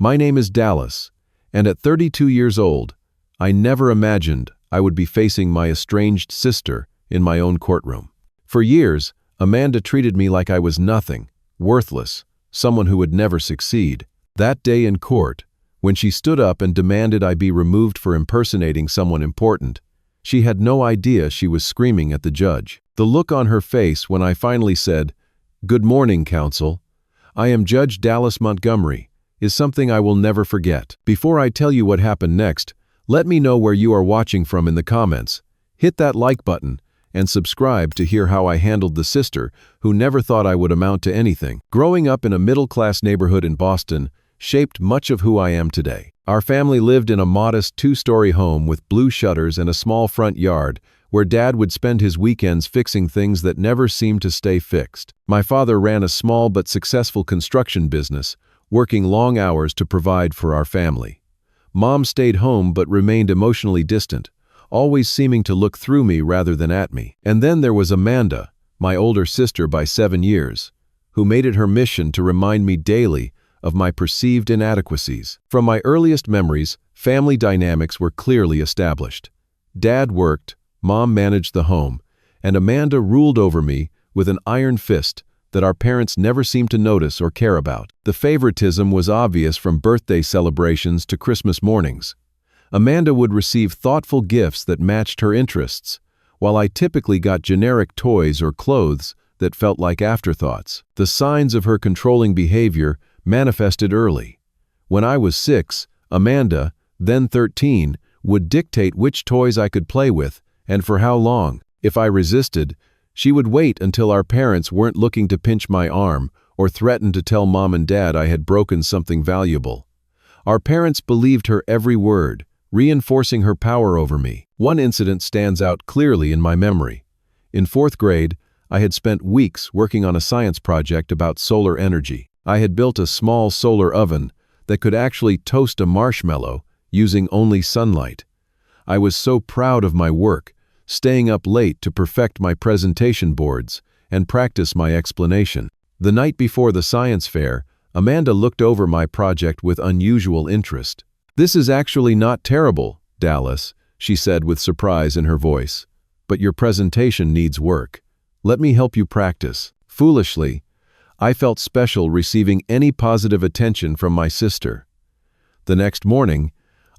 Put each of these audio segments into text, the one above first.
My name is Dallas, and at 32 years old, I never imagined I would be facing my estranged sister in my own courtroom. For years, Amanda treated me like I was nothing, worthless, someone who would never succeed. That day in court, when she stood up and demanded I be removed for impersonating someone important, she had no idea she was screaming at the judge. The look on her face when I finally said, "Good morning, counsel. I am Judge Dallas Montgomery," is something I will never forget. Before I tell you what happened next, let me know where you are watching from in the comments. Hit that like button and subscribe to hear how I handled the sister who never thought I would amount to anything. Growing up in a middle-class neighborhood in Boston shaped much of who I am today. Our family lived in a modest 2-story home with blue shutters and a small front yard where Dad would spend his weekends fixing things that never seemed to stay fixed. My father ran a small but successful construction business, working long hours to provide for our family. Mom stayed home but remained emotionally distant, always seeming to look through me rather than at me. And then there was Amanda, my older sister by 7 years, who made it her mission to remind me daily of my perceived inadequacies. From my earliest memories, family dynamics were clearly established. Dad worked, Mom managed the home, and Amanda ruled over me with an iron fist that our parents never seemed to notice or care about. The favoritism was obvious from birthday celebrations to Christmas mornings. Amanda would receive thoughtful gifts that matched her interests, while I typically got generic toys or clothes that felt like afterthoughts. The signs of her controlling behavior manifested early. When I was 6, Amanda, then 13, would dictate which toys I could play with and for how long. If I resisted, she would wait until our parents weren't looking to pinch my arm or threaten to tell Mom and Dad I had broken something valuable. Our parents believed her every word, reinforcing her power over me. One incident stands out clearly in my memory. In 4th grade, I had spent weeks working on a science project about solar energy. I had built a small solar oven that could actually toast a marshmallow using only sunlight. I was so proud of my work, staying up late to perfect my presentation boards and practice my explanation. The night before the science fair, Amanda looked over my project with unusual interest. "This is actually not terrible, Dallas," she said with surprise in her voice. "But your presentation needs work. Let me help you practice." Foolishly, I felt special receiving any positive attention from my sister. The next morning,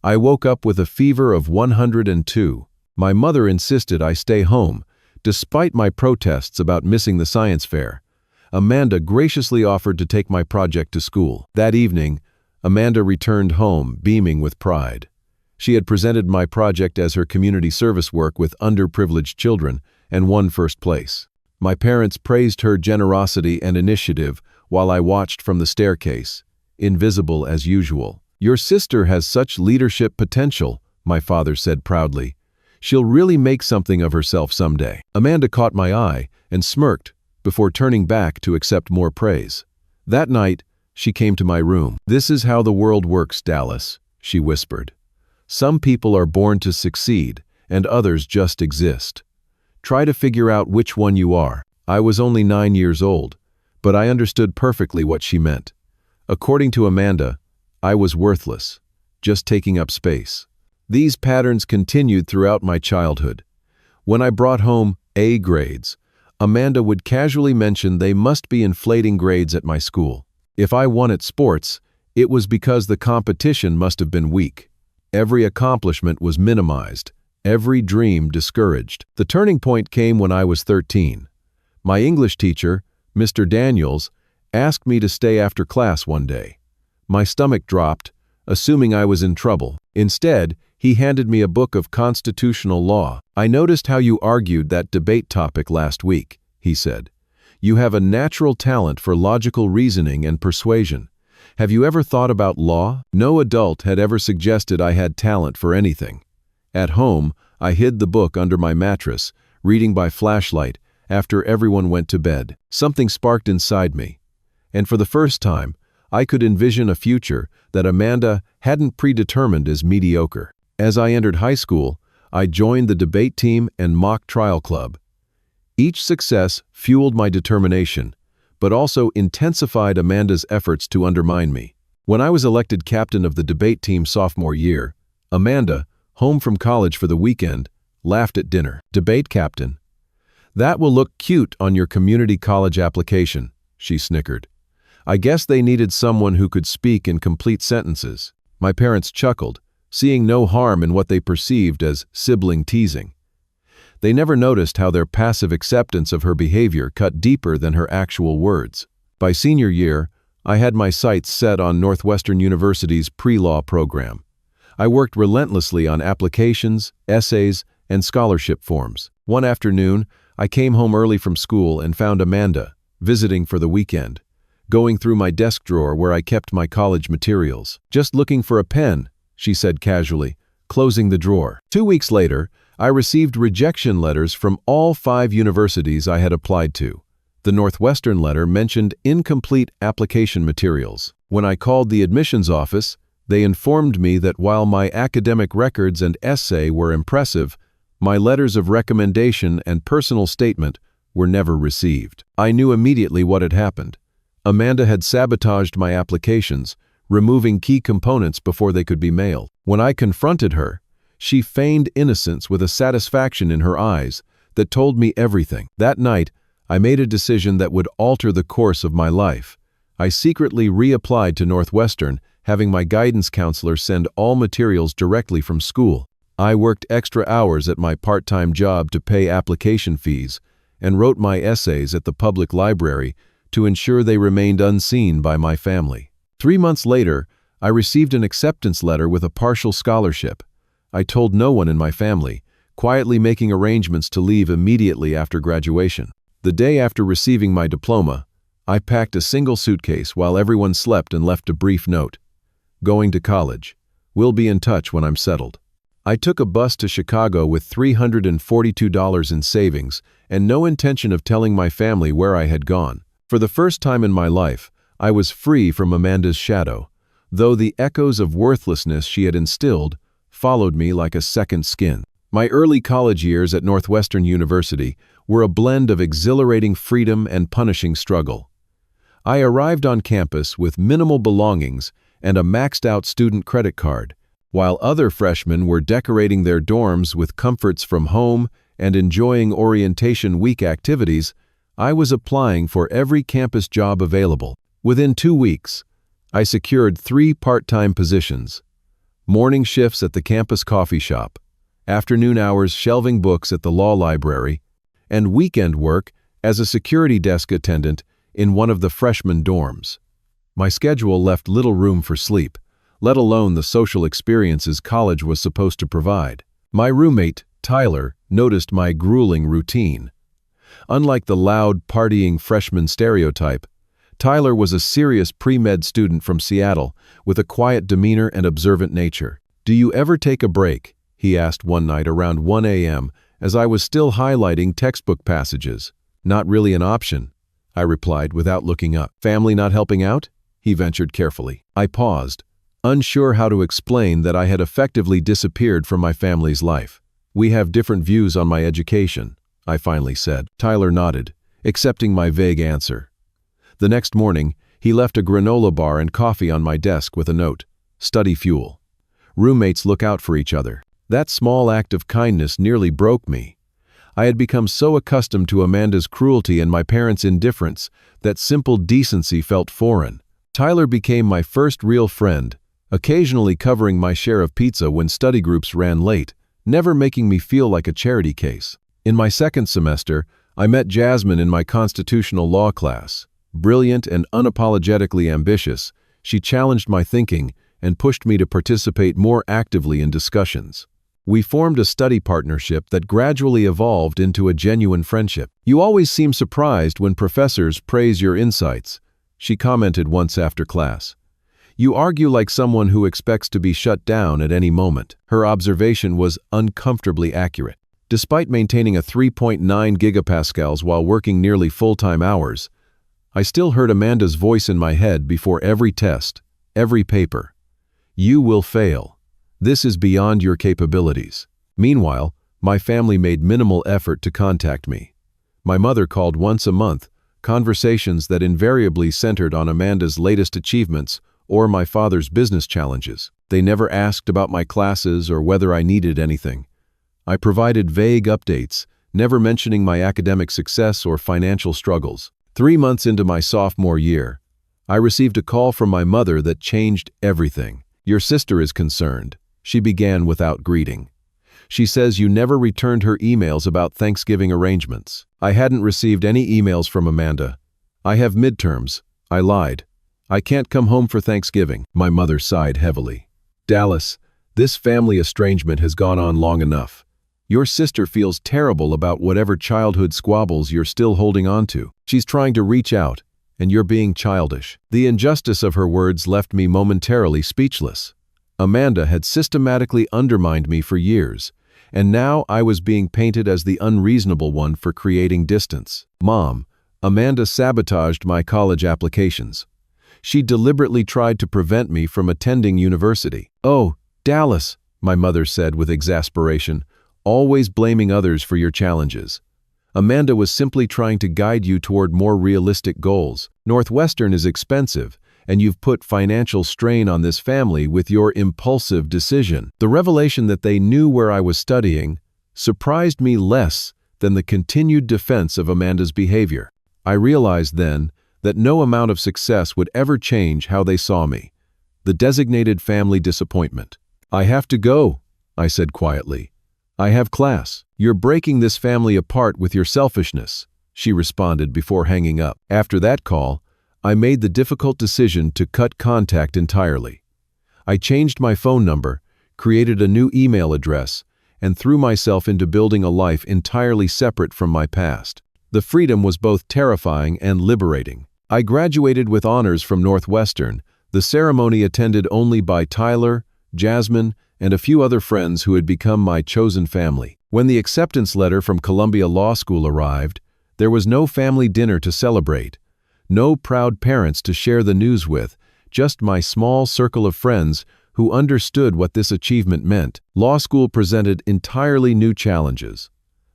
I woke up with a fever of 102. My mother insisted I stay home, despite my protests about missing the science fair. Amanda graciously offered to take my project to school. That evening, Amanda returned home, beaming with pride. She had presented my project as her community service work with underprivileged children and won first place. My parents praised her generosity and initiative while I watched from the staircase, invisible as usual. "Your sister has such leadership potential," my father said proudly. "She'll really make something of herself someday." Amanda caught my eye and smirked before turning back to accept more praise. That night, she came to my room. "This is how the world works, Dallas," she whispered. "Some people are born to succeed, and others just exist. Try to figure out which one you are." I was only 9 years old, but I understood perfectly what she meant. According to Amanda, I was worthless, just taking up space. These patterns continued throughout my childhood. When I brought home A grades, Amanda would casually mention they must be inflating grades at my school. If I won at sports, it was because the competition must have been weak. Every accomplishment was minimized, every dream discouraged. The turning point came when I was 13. My English teacher, Mr. Daniels, asked me to stay after class one day. My stomach dropped, assuming I was in trouble. Instead, he handed me a book of constitutional law. "I noticed how you argued that debate topic last week," he said. "You have a natural talent for logical reasoning and persuasion. Have you ever thought about law?" No adult had ever suggested I had talent for anything. At home, I hid the book under my mattress, reading by flashlight after everyone went to bed. Something sparked inside me, and for the first time, I could envision a future that Amanda hadn't predetermined as mediocre. As I entered high school, I joined the debate team and mock trial club. Each success fueled my determination, but also intensified Amanda's efforts to undermine me. When I was elected captain of the debate team sophomore year, Amanda, home from college for the weekend, laughed at dinner. "Debate captain? That will look cute on your community college application," she snickered. "I guess they needed someone who could speak in complete sentences." My parents chuckled, seeing no harm in what they perceived as sibling teasing. They never noticed how their passive acceptance of her behavior cut deeper than her actual words. By senior year, I had my sights set on Northwestern University's pre-law program. I worked relentlessly on applications, essays, and scholarship forms. One afternoon, I came home early from school and found Amanda, visiting for the weekend, going through my desk drawer where I kept my college materials. "Just looking for a pen," she said casually, closing the drawer. 2 weeks later, I received rejection letters from all 5 universities I had applied to. The Northwestern letter mentioned incomplete application materials. When I called the admissions office, they informed me that while my academic records and essay were impressive, my letters of recommendation and personal statement were never received. I knew immediately what had happened. Amanda had sabotaged my applications, removing key components before they could be mailed. When I confronted her, she feigned innocence with a satisfaction in her eyes that told me everything. That night, I made a decision that would alter the course of my life. I secretly reapplied to Northwestern, having my guidance counselor send all materials directly from school. I worked extra hours at my part-time job to pay application fees and wrote my essays at the public library to ensure they remained unseen by my family. 3 months later, I received an acceptance letter with a partial scholarship. I told no one in my family, quietly making arrangements to leave immediately after graduation. The day after receiving my diploma, I packed a single suitcase while everyone slept and left a brief note. "Going to college. We'll be in touch when I'm settled." I took a bus to Chicago with $342 in savings and no intention of telling my family where I had gone. For the first time in my life, I was free from Amanda's shadow, though the echoes of worthlessness she had instilled followed me like a second skin. My early college years at Northwestern University were a blend of exhilarating freedom and punishing struggle. I arrived on campus with minimal belongings and a maxed-out student credit card, while other freshmen were decorating their dorms with comforts from home and enjoying orientation week activities. I was applying for every campus job available. Within 2 weeks, I secured 3 part-time positions: morning shifts at the campus coffee shop, afternoon hours shelving books at the law library, and weekend work as a security desk attendant in one of the freshman dorms. My schedule left little room for sleep, let alone the social experiences college was supposed to provide. My roommate, Tyler, noticed my grueling routine. Unlike the loud, partying freshman stereotype, Tyler was a serious pre-med student from Seattle with a quiet demeanor and observant nature. "Do you ever take a break?" he asked one night around 1 a.m. as I was still highlighting textbook passages. "Not really an option," I replied without looking up. "Family not helping out?" he ventured carefully. I paused, unsure how to explain that I had effectively disappeared from my family's life. "We have different views on my education," I finally said. Tyler nodded, accepting my vague answer. The next morning, he left a granola bar and coffee on my desk with a note: "Study fuel. Roommates look out for each other." That small act of kindness nearly broke me. I had become so accustomed to Amanda's cruelty and my parents' indifference that simple decency felt foreign. Tyler became my first real friend, occasionally covering my share of pizza when study groups ran late, never making me feel like a charity case. In my second semester, I met Jasmine in my constitutional law class. Brilliant and unapologetically ambitious, she challenged my thinking and pushed me to participate more actively in discussions. We formed a study partnership that gradually evolved into a genuine friendship. "You always seem surprised when professors praise your insights," she commented once after class. "You argue like someone who expects to be shut down at any moment." Her observation was uncomfortably accurate. Despite maintaining a 3.9 gigapascals while working nearly full-time hours, I still heard Amanda's voice in my head before every test, every paper. "You will fail. This is beyond your capabilities." Meanwhile, my family made minimal effort to contact me. My mother called once a month, conversations that invariably centered on Amanda's latest achievements or my father's business challenges. They never asked about my classes or whether I needed anything. I provided vague updates, never mentioning my academic success or financial struggles. 3 months into my sophomore year, I received a call from my mother that changed everything. "Your sister is concerned," she began without greeting. "She says you never returned her emails about Thanksgiving arrangements." I hadn't received any emails from Amanda. "I have midterms," I lied. "I can't come home for Thanksgiving." My mother sighed heavily. "Dallas, this family estrangement has gone on long enough. Your sister feels terrible about whatever childhood squabbles you're still holding on to. She's trying to reach out, and you're being childish." The injustice of her words left me momentarily speechless. Amanda had systematically undermined me for years, and now I was being painted as the unreasonable one for creating distance. "Mom, Amanda sabotaged my college applications. She deliberately tried to prevent me from attending university." "Oh, Dallas," my mother said with exasperation, "always blaming others for your challenges. Amanda was simply trying to guide you toward more realistic goals. Northwestern is expensive, and you've put financial strain on this family with your impulsive decision." The revelation that they knew where I was studying surprised me less than the continued defense of Amanda's behavior. I realized then that no amount of success would ever change how they saw me. The designated family disappointment. "I have to go," I said quietly. "I have class." "You're breaking this family apart with your selfishness," she responded before hanging up. After that call, I made the difficult decision to cut contact entirely. I changed my phone number, created a new email address, and threw myself into building a life entirely separate from my past. The freedom was both terrifying and liberating. I graduated with honors from Northwestern, the ceremony attended only by Tyler, Jasmine, and a few other friends who had become my chosen family. When the acceptance letter from Columbia Law School arrived, there was no family dinner to celebrate, no proud parents to share the news with, just my small circle of friends who understood what this achievement meant. Law school presented entirely new challenges.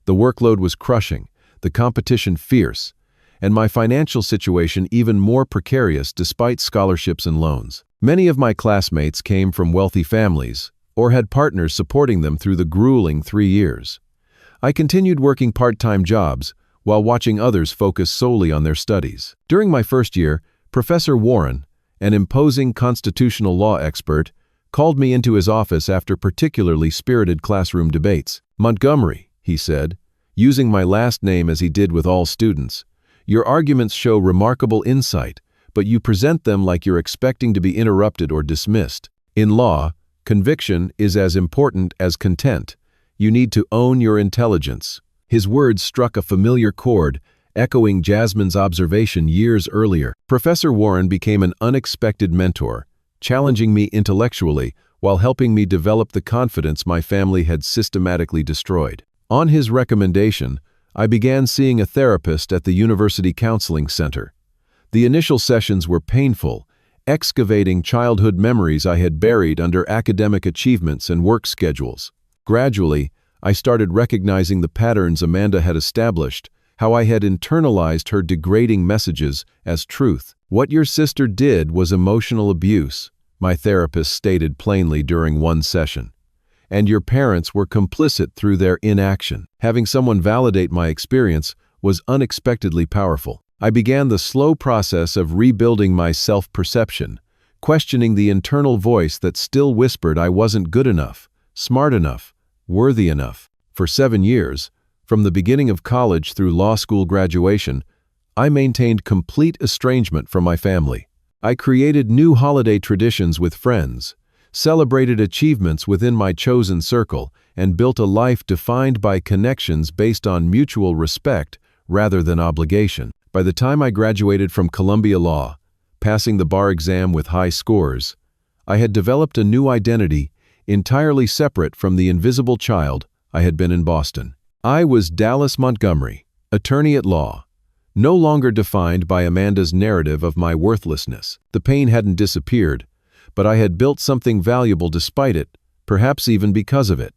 The workload was crushing, the competition fierce, and my financial situation even more precarious despite scholarships and loans. Many of my classmates came from wealthy families, or had partners supporting them through the grueling 3 years. I continued working part-time jobs while watching others focus solely on their studies. During my first year, Professor Warren, an imposing constitutional law expert, called me into his office after particularly spirited classroom debates. "Montgomery," he said, using my last name as he did with all students, "your arguments show remarkable insight, but you present them like you're expecting to be interrupted or dismissed. In law, conviction is as important as content. You need to own your intelligence." His words struck a familiar chord, echoing Jasmine's observation years earlier. Professor Warren became an unexpected mentor, challenging me intellectually while helping me develop the confidence my family had systematically destroyed. On his recommendation, I began seeing a therapist at the University Counseling Center. The initial sessions were painful, excavating childhood memories I had buried under academic achievements and work schedules. Gradually, I started recognizing the patterns Amanda had established, how I had internalized her degrading messages as truth. "What your sister did was emotional abuse," my therapist stated plainly during one session. "And your parents were complicit through their inaction." Having someone validate my experience was unexpectedly powerful. I began the slow process of rebuilding my self-perception, questioning the internal voice that still whispered I wasn't good enough, smart enough, worthy enough. For 7 years, from the beginning of college through law school graduation, I maintained complete estrangement from my family. I created new holiday traditions with friends, celebrated achievements within my chosen circle, and built a life defined by connections based on mutual respect rather than obligation. By the time I graduated from Columbia Law, passing the bar exam with high scores, I had developed a new identity entirely separate from the invisible child I had been in Boston. I was Dallas Montgomery, attorney at law, no longer defined by Amanda's narrative of my worthlessness. The pain hadn't disappeared, but I had built something valuable despite it, perhaps even because of it.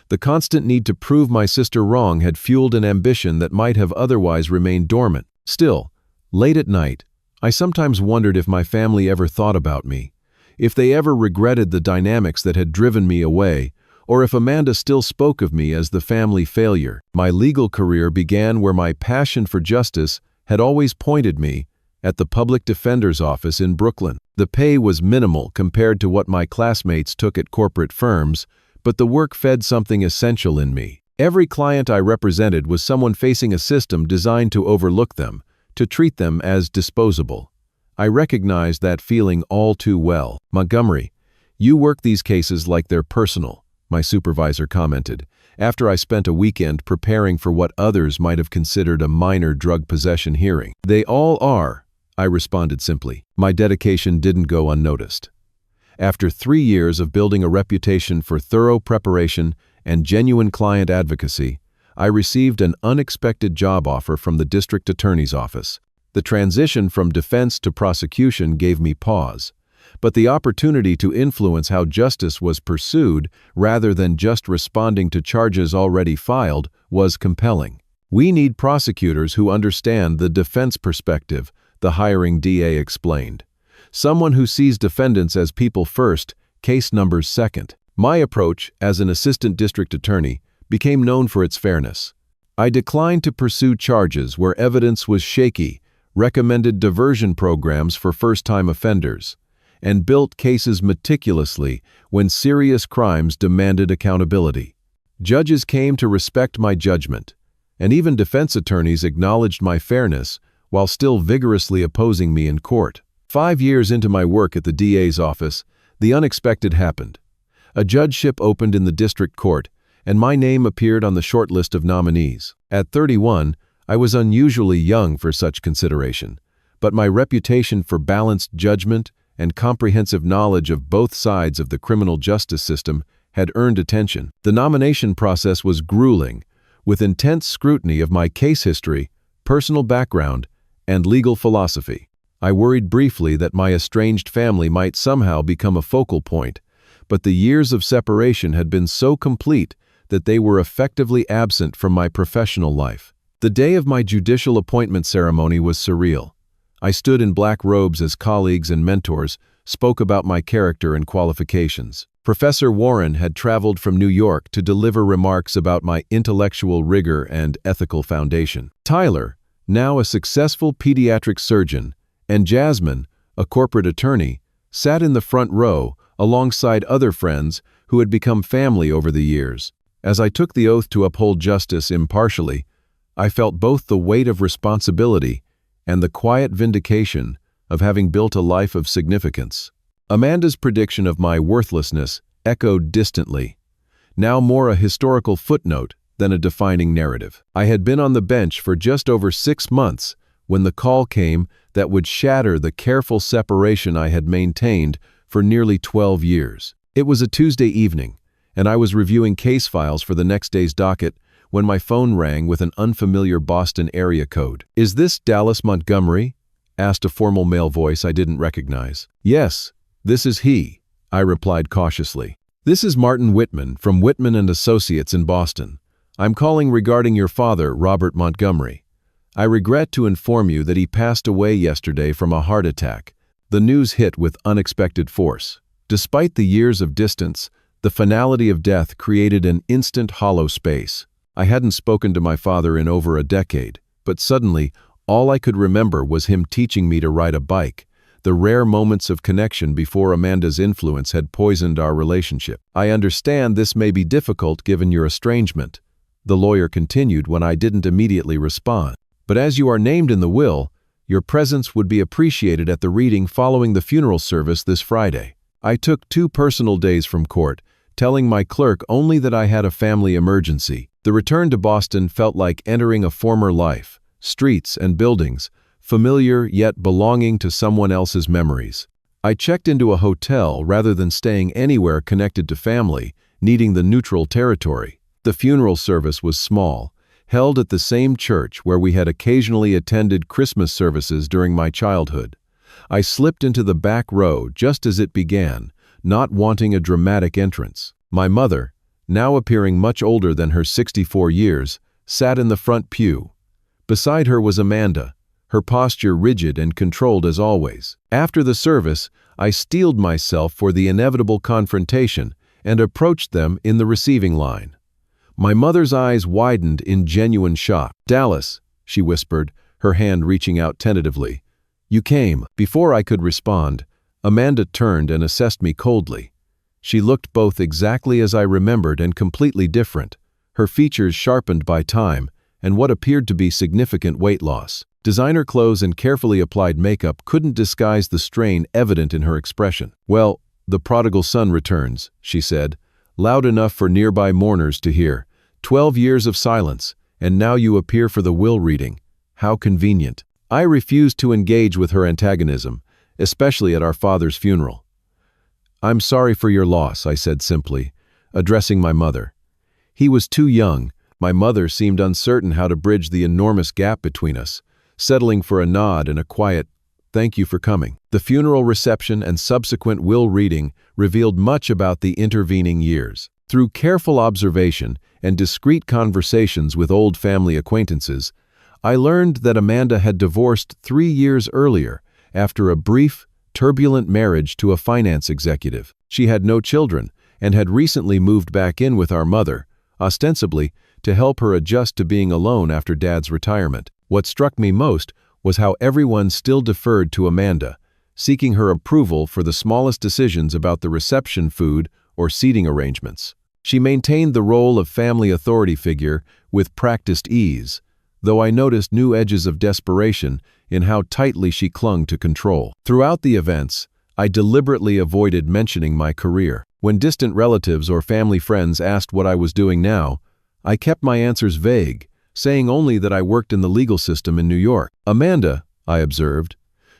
The constant need to prove my sister wrong had fueled an ambition that might have otherwise remained dormant. Still, late at night, I sometimes wondered if my family ever thought about me, if they ever regretted the dynamics that had driven me away, or if Amanda still spoke of me as the family failure. My legal career began where my passion for justice had always pointed me, at the public defender's office in Brooklyn. The pay was minimal compared to what my classmates took at corporate firms, but the work fed something essential in me. Every client I represented was someone facing a system designed to overlook them, to treat them as disposable. I recognized that feeling all too well. "Montgomery, you work these cases like they're personal," my supervisor commented, after I spent a weekend preparing for what others might have considered a minor drug possession hearing. "They all are," I responded simply. My dedication didn't go unnoticed. After 3 years of building a reputation for thorough preparation and genuine client advocacy, I received an unexpected job offer from the district attorney's office. The transition from defense to prosecution gave me pause, but the opportunity to influence how justice was pursued rather than just responding to charges already filed was compelling. "We need prosecutors who understand the defense perspective," the hiring DA explained. "Someone who sees defendants as people first, case numbers second." My approach, as an assistant district attorney, became known for its fairness. I declined to pursue charges where evidence was shaky, recommended diversion programs for first-time offenders, and built cases meticulously when serious crimes demanded accountability. Judges came to respect my judgment, and even defense attorneys acknowledged my fairness while still vigorously opposing me in court. 5 years into my work at the DA's office, the unexpected happened. A judgeship opened in the district court, and my name appeared on the short list of nominees. At 31, I was unusually young for such consideration, but my reputation for balanced judgment and comprehensive knowledge of both sides of the criminal justice system had earned attention. The nomination process was grueling, with intense scrutiny of my case history, personal background, and legal philosophy. I worried briefly that my estranged family might somehow become a focal point, but the years of separation had been so complete that they were effectively absent from my professional life. The day of my judicial appointment ceremony was surreal. I stood in black robes as colleagues and mentors spoke about my character and qualifications. Professor Warren had traveled from New York to deliver remarks about my intellectual rigor and ethical foundation. Tyler, now a successful pediatric surgeon, and Jasmine, a corporate attorney, sat in the front row alongside other friends who had become family over the years. As I took the oath to uphold justice impartially, I felt both the weight of responsibility and the quiet vindication of having built a life of significance. Amanda's prediction of my worthlessness echoed distantly, now more a historical footnote than a defining narrative. I had been on the bench for just over 6 months when the call came that would shatter the careful separation I had maintained for nearly 12 years. It was a Tuesday evening, and I was reviewing case files for the next day's docket when my phone rang with an unfamiliar Boston area code. "Is this Dallas Montgomery?" asked a formal male voice I didn't recognize. "Yes, this is he," I replied cautiously. "This is Martin Whitman from Whitman & Associates in Boston. I'm calling regarding your father, Robert Montgomery. I regret to inform you that he passed away yesterday from a heart attack." The news hit with unexpected force. Despite the years of distance, the finality of death created an instant hollow space. I hadn't spoken to my father in over a decade, but suddenly, all I could remember was him teaching me to ride a bike, the rare moments of connection before Amanda's influence had poisoned our relationship. "I understand this may be difficult given your estrangement," the lawyer continued when I didn't immediately respond. "But as you are named in the will, your presence would be appreciated at the reading following the funeral service this Friday." I took 2 personal days from court, telling my clerk only that I had a family emergency. The return to Boston felt like entering a former life, streets and buildings, familiar yet belonging to someone else's memories. I checked into a hotel rather than staying anywhere connected to family, needing the neutral territory. The funeral service was small, held at the same church where we had occasionally attended Christmas services during my childhood. I slipped into the back row just as it began, not wanting a dramatic entrance. My mother, now appearing much older than her 64 years, sat in the front pew. Beside her was Amanda, her posture rigid and controlled as always. After the service, I steeled myself for the inevitable confrontation and approached them in the receiving line. My mother's eyes widened in genuine shock. "Dallas," she whispered, her hand reaching out tentatively. "You came." Before I could respond, Amanda turned and assessed me coldly. She looked both exactly as I remembered and completely different, her features sharpened by time and what appeared to be significant weight loss. Designer clothes and carefully applied makeup couldn't disguise the strain evident in her expression. "Well, the prodigal son returns," she said, loud enough for nearby mourners to hear. 12 years of silence, and now you appear for the will reading. How convenient." I refused to engage with her antagonism, especially at our father's funeral. "I'm sorry for your loss," I said simply, addressing my mother. "He was too young." My mother seemed uncertain how to bridge the enormous gap between us, settling for a nod and a quiet, "Thank you for coming." The funeral reception and subsequent will reading revealed much about the intervening years. Through careful observation and discreet conversations with old family acquaintances, I learned that Amanda had divorced 3 years earlier after a brief, turbulent marriage to a finance executive. She had no children and had recently moved back in with our mother, ostensibly to help her adjust to being alone after Dad's retirement. What struck me most was how everyone still deferred to Amanda, seeking her approval for the smallest decisions about the reception food or seating arrangements. She maintained the role of family authority figure with practiced ease, though I noticed new edges of desperation in how tightly she clung to control. Throughout the events, I deliberately avoided mentioning my career. When distant relatives or family friends asked what I was doing now, I kept my answers vague, saying only that I worked in the legal system in New York. Amanda, I observed,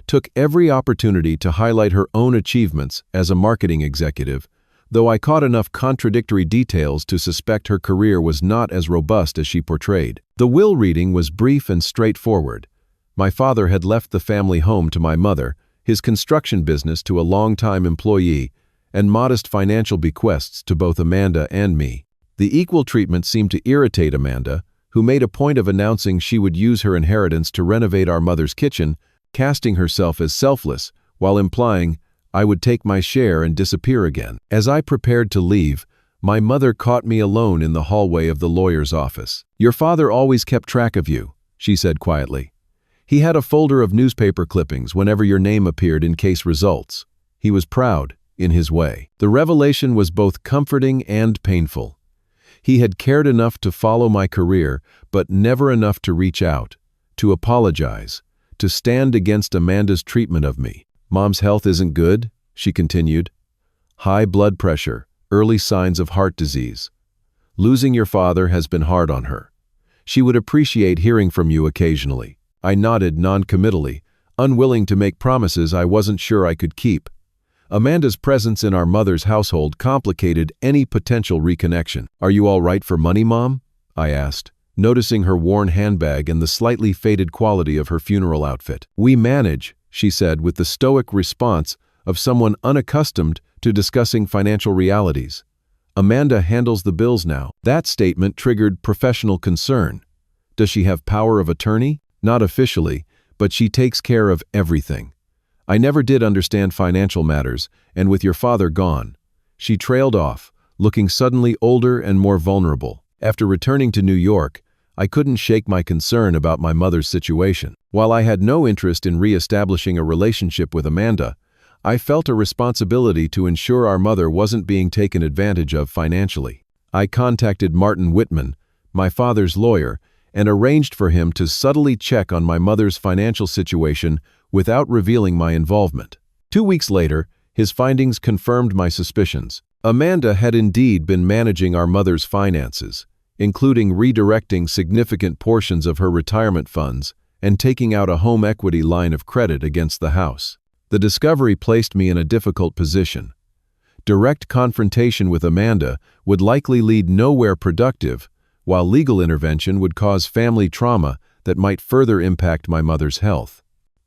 took every opportunity to highlight her own achievements as a marketing executive, though I caught enough contradictory details to suspect her career was not as robust as she portrayed. The will reading was brief and straightforward. My father had left the family home to my mother, his construction business to a longtime employee, and modest financial bequests to both Amanda and me. The equal treatment seemed to irritate Amanda, who made a point of announcing she would use her inheritance to renovate our mother's kitchen, casting herself as selfless, while implying I would take my share and disappear again. As I prepared to leave, my mother caught me alone in the hallway of the lawyer's office. "Your father always kept track of you," she said quietly. "He had a folder of newspaper clippings whenever your name appeared in case results. He was proud, in his way." The revelation was both comforting and painful. He had cared enough to follow my career, but never enough to reach out, to apologize, to stand against Amanda's treatment of me. "Mom's health isn't good," she continued. "High blood pressure, early signs of heart disease. Losing your father has been hard on her. She would appreciate hearing from you occasionally." I nodded non-committally, unwilling to make promises I wasn't sure I could keep. Amanda's presence in our mother's household complicated any potential reconnection. "Are you all right for money, Mom?" I asked, noticing her worn handbag and the slightly faded quality of her funeral outfit. "We manage," she said with the stoic response of someone unaccustomed to discussing financial realities. "Amanda handles the bills now." That statement triggered professional concern. "Does she have power of attorney?" "Not officially, but she takes care of everything. I never did understand financial matters, and with your father gone." She trailed off, looking suddenly older and more vulnerable. After returning to New York, I couldn't shake my concern about my mother's situation. While I had no interest in re-establishing a relationship with Amanda, I felt a responsibility to ensure our mother wasn't being taken advantage of financially. I contacted Martin Whitman, my father's lawyer, and arranged for him to subtly check on my mother's financial situation without revealing my involvement. 2 weeks later, his findings confirmed my suspicions. Amanda had indeed been managing our mother's finances, including redirecting significant portions of her retirement funds and taking out a home equity line of credit against the house. The discovery placed me in a difficult position. Direct confrontation with Amanda would likely lead nowhere productive, while legal intervention would cause family trauma that might further impact my mother's health.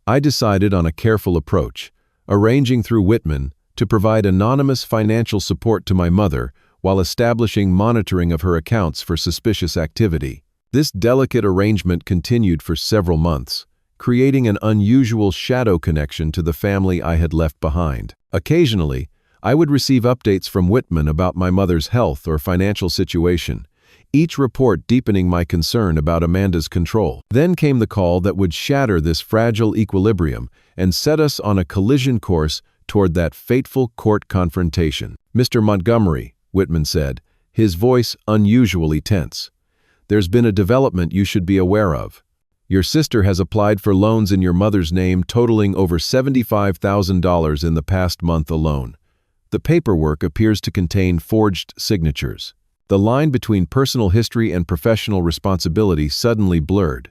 I decided on a careful approach, arranging through Whitman to provide anonymous financial support to my mother while establishing monitoring of her accounts for suspicious activity. This delicate arrangement continued for several months, creating an unusual shadow connection to the family I had left behind. Occasionally, I would receive updates from Whitman about my mother's health or financial situation, each report deepening my concern about Amanda's control. Then came the call that would shatter this fragile equilibrium and set us on a collision course toward that fateful court confrontation. "Mr. Montgomery," Whitman said, his voice unusually tense, "there's been a development you should be aware of. Your sister has applied for loans in your mother's name totaling over $75,000 in the past month alone. The paperwork appears to contain forged signatures." The line between personal history and professional responsibility suddenly blurred.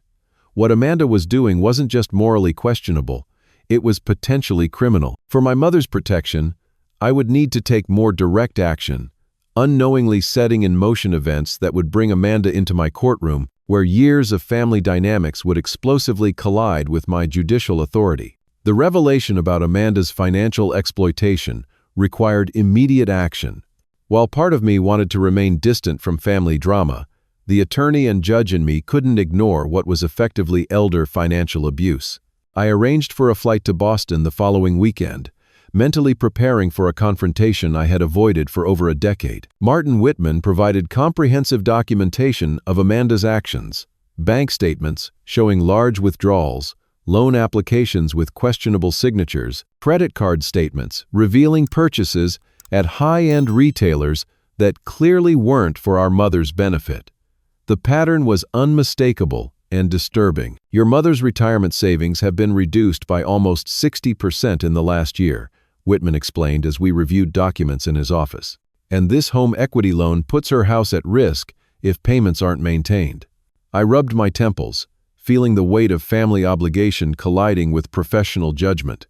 What Amanda was doing wasn't just morally questionable, it was potentially criminal. For my mother's protection, I would need to take more direct action, unknowingly setting in motion events that would bring Amanda into my courtroom, where years of family dynamics would explosively collide with my judicial authority. The revelation about Amanda's financial exploitation required immediate action. While part of me wanted to remain distant from family drama, the attorney and judge in me couldn't ignore what was effectively elder financial abuse. I arranged for a flight to Boston the following weekend, mentally preparing for a confrontation I had avoided for over a decade. Martin Whitman provided comprehensive documentation of Amanda's actions, bank statements showing large withdrawals, loan applications with questionable signatures, credit card statements revealing purchases at high-end retailers that clearly weren't for our mother's benefit. The pattern was unmistakable and disturbing. "Your mother's retirement savings have been reduced by almost 60% in the last year," Whitman explained as we reviewed documents in his office. "And this home equity loan puts her house at risk if payments aren't maintained." I rubbed my temples, feeling the weight of family obligation colliding with professional judgment.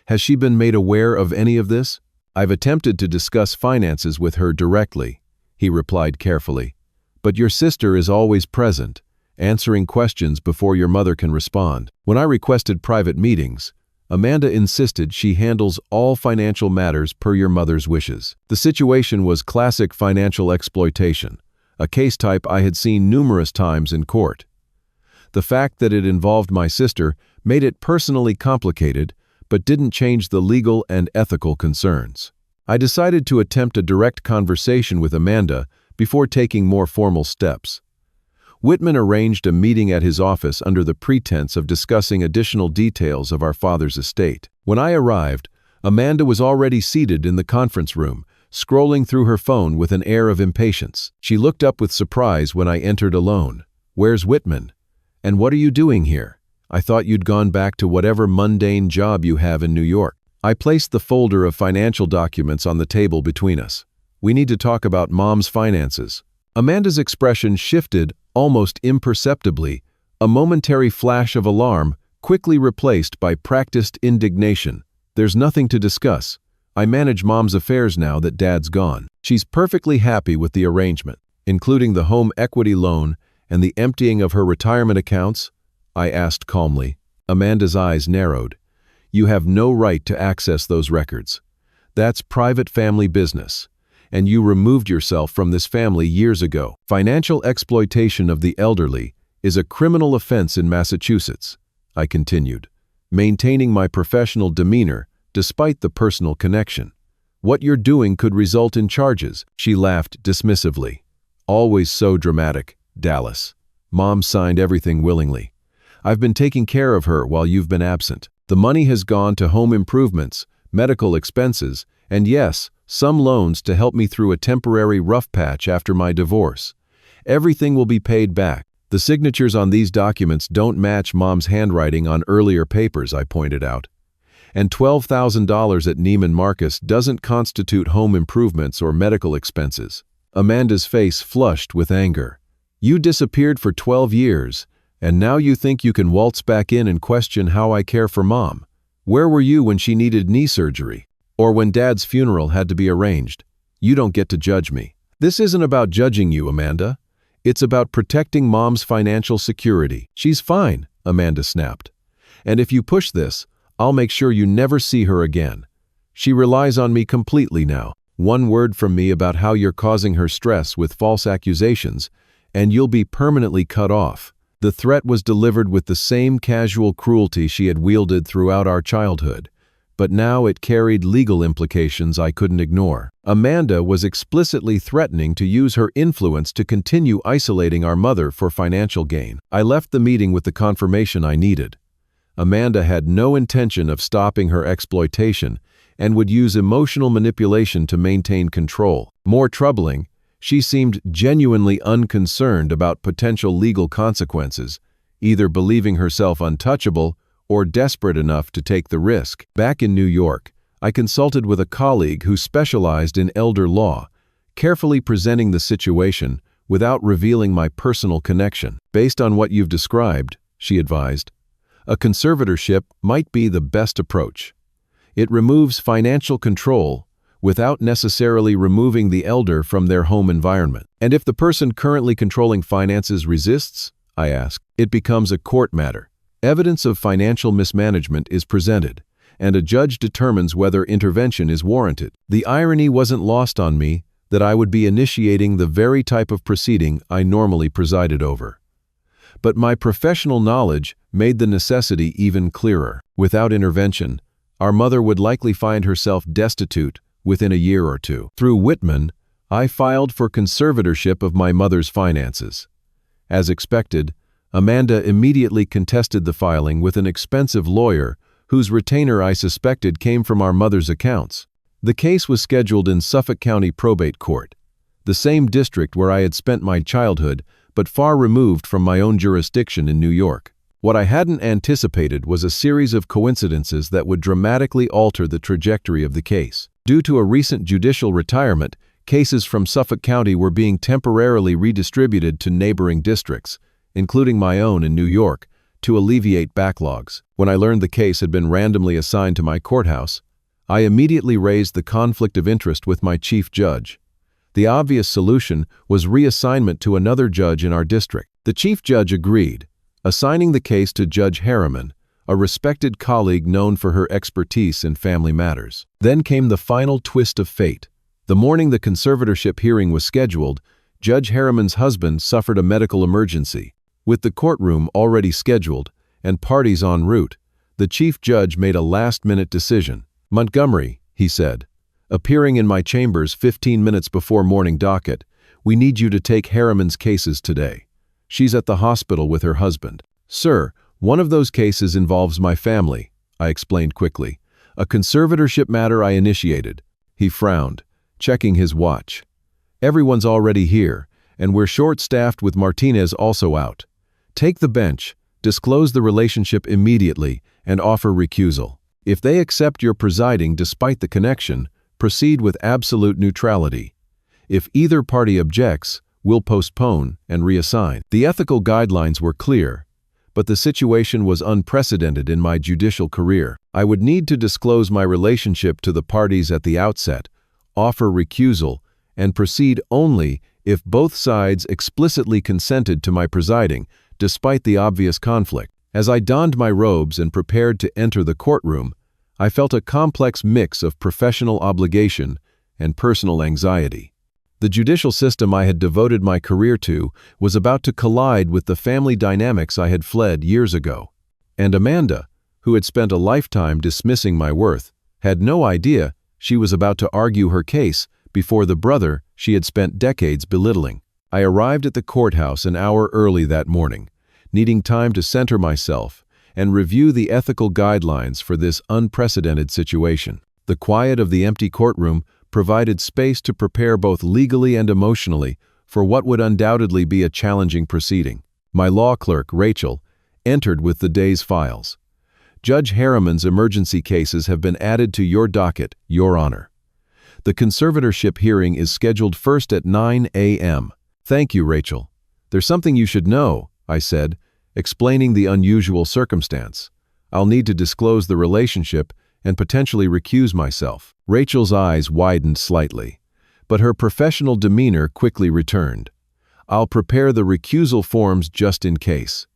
"Has she been made aware of any of this?" "I've attempted to discuss finances with her directly," he replied carefully. "But your sister is always present, answering questions before your mother can respond. When I requested private meetings, Amanda insisted she handles all financial matters per your mother's wishes." The situation was classic financial exploitation, a case type I had seen numerous times in court. The fact that it involved my sister made it personally complicated, but didn't change the legal and ethical concerns. I decided to attempt a direct conversation with Amanda before taking more formal steps. Whitman arranged a meeting at his office under the pretense of discussing additional details of our father's estate. When I arrived, Amanda was already seated in the conference room, scrolling through her phone with an air of impatience. She looked up with surprise when I entered alone. "Where's Whitman? And what are you doing here? I thought you'd gone back to whatever mundane job you have in New York." I placed the folder of financial documents on the table between us. "We need to talk about Mom's finances." Amanda's expression shifted almost imperceptibly, a momentary flash of alarm quickly replaced by practiced indignation. "There's nothing to discuss. I manage Mom's affairs now that Dad's gone. She's perfectly happy with the arrangement, including the home equity loan and the emptying of her retirement accounts," I asked calmly. Amanda's eyes narrowed. "You have no right to access those records. That's private family business, and you removed yourself from this family years ago. Financial exploitation of the elderly is a criminal offense in Massachusetts," I continued, maintaining my professional demeanor despite the personal connection. "What you're doing could result in charges." She laughed dismissively. "Always so dramatic, Dallas. Mom signed everything willingly. I've been taking care of her while you've been absent. The money has gone to home improvements, medical expenses, and yes, some loans to help me through a temporary rough patch after my divorce. Everything will be paid back. The signatures on these documents don't match Mom's handwriting on earlier papers," I pointed out. "And $12,000 at Neiman Marcus doesn't constitute home improvements or medical expenses." Amanda's face flushed with anger. "You disappeared for 12 years, and now you think you can waltz back in and question how I care for Mom. Where were you when she needed knee surgery? Or when Dad's funeral had to be arranged? You don't get to judge me." "This isn't about judging you, Amanda. It's about protecting Mom's financial security." "She's fine," Amanda snapped. "And if you push this, I'll make sure you never see her again. She relies on me completely now. One word from me about how you're causing her stress with false accusations, and you'll be permanently cut off." The threat was delivered with the same casual cruelty she had wielded throughout our childhood, but now it carried legal implications I couldn't ignore. Amanda was explicitly threatening to use her influence to continue isolating our mother for financial gain. I left the meeting with the confirmation I needed. Amanda had no intention of stopping her exploitation and would use emotional manipulation to maintain control. More troubling, she seemed genuinely unconcerned about potential legal consequences, either believing herself untouchable or desperate enough to take the risk. Back in New York, I consulted with a colleague who specialized in elder law, carefully presenting the situation without revealing my personal connection. Based on what you've described, she advised, a conservatorship might be the best approach. It removes financial control without necessarily removing the elder from their home environment. And if the person currently controlling finances resists, I asked, it becomes a court matter. Evidence of financial mismanagement is presented, and a judge determines whether intervention is warranted. The irony wasn't lost on me that I would be initiating the very type of proceeding I normally presided over. But my professional knowledge made the necessity even clearer. Without intervention, our mother would likely find herself destitute within a year or two. Through Whitman, I filed for conservatorship of my mother's finances. As expected, Amanda immediately contested the filing with an expensive lawyer whose retainer I suspected came from our mother's accounts. The case was scheduled in Suffolk County Probate Court, the same district where I had spent my childhood, but far removed from my own jurisdiction in New York. What I hadn't anticipated was a series of coincidences that would dramatically alter the trajectory of the case. Due to a recent judicial retirement, cases from Suffolk County were being temporarily redistributed to neighboring districts, including my own in New York, to alleviate backlogs. When I learned the case had been randomly assigned to my courthouse, I immediately raised the conflict of interest with my chief judge. The obvious solution was reassignment to another judge in our district. The chief judge agreed, assigning the case to Judge Harriman, a respected colleague known for her expertise in family matters. Then came the final twist of fate. The morning the conservatorship hearing was scheduled, Judge Harriman's husband suffered a medical emergency. With the courtroom already scheduled and parties en route, the chief judge made a last-minute decision. "Montgomery," he said, appearing in my chambers 15 minutes before morning docket, "we need you to take Harriman's cases today. She's at the hospital with her husband." "Sir, one of those cases involves my family," I explained quickly. "A conservatorship matter I initiated." He frowned, checking his watch. "Everyone's already here, and we're short-staffed with Martinez also out. Take the bench, disclose the relationship immediately, and offer recusal. If they accept your presiding despite the connection, proceed with absolute neutrality. If either party objects, we'll postpone and reassign." The ethical guidelines were clear, but the situation was unprecedented in my judicial career. I would need to disclose my relationship to the parties at the outset, offer recusal, and proceed only if both sides explicitly consented to my presiding, despite the obvious conflict. As I donned my robes and prepared to enter the courtroom, I felt a complex mix of professional obligation and personal anxiety. The judicial system I had devoted my career to was about to collide with the family dynamics I had fled years ago. And Amanda, who had spent a lifetime dismissing my worth, had no idea she was about to argue her case before the brother she had spent decades belittling. I arrived at the courthouse an hour early that morning, needing time to center myself and review the ethical guidelines for this unprecedented situation. The quiet of the empty courtroom provided space to prepare both legally and emotionally for what would undoubtedly be a challenging proceeding. My law clerk, Rachel, entered with the day's files. "Judge Harriman's emergency cases have been added to your docket, Your Honor. The conservatorship hearing is scheduled first at 9 a.m. "Thank you, Rachel. There's something you should know," I said, explaining the unusual circumstance. "I'll need to disclose the relationship and potentially recuse myself." Rachel's eyes widened slightly, but her professional demeanor quickly returned. "I'll prepare the recusal forms just in case,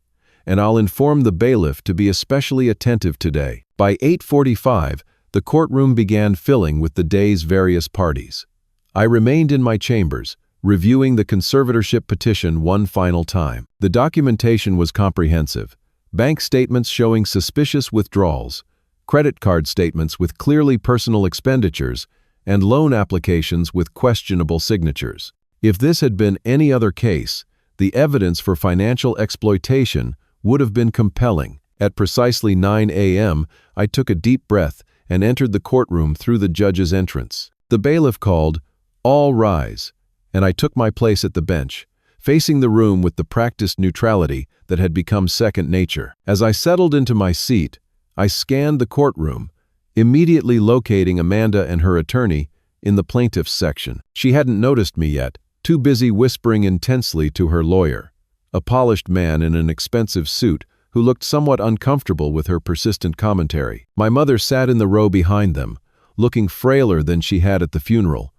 and I'll inform the bailiff to be especially attentive today." By 8:45, the courtroom began filling with the day's various parties. I remained in my chambers, reviewing the conservatorship petition one final time. The documentation was comprehensive. Bank statements showing suspicious withdrawals, credit card statements with clearly personal expenditures, and loan applications with questionable signatures. If this had been any other case, the evidence for financial exploitation would have been compelling. At precisely 9 a.m., I took a deep breath and entered the courtroom through the judge's entrance. The bailiff called, "All rise," and I took my place at the bench, facing the room with the practiced neutrality that had become second nature. As I settled into my seat, I scanned the courtroom, immediately locating Amanda and her attorney in the plaintiff's section. She hadn't noticed me yet, too busy whispering intensely to her lawyer, a polished man in an expensive suit who looked somewhat uncomfortable with her persistent commentary. My mother sat in the row behind them, looking frailer than she had at the funeral,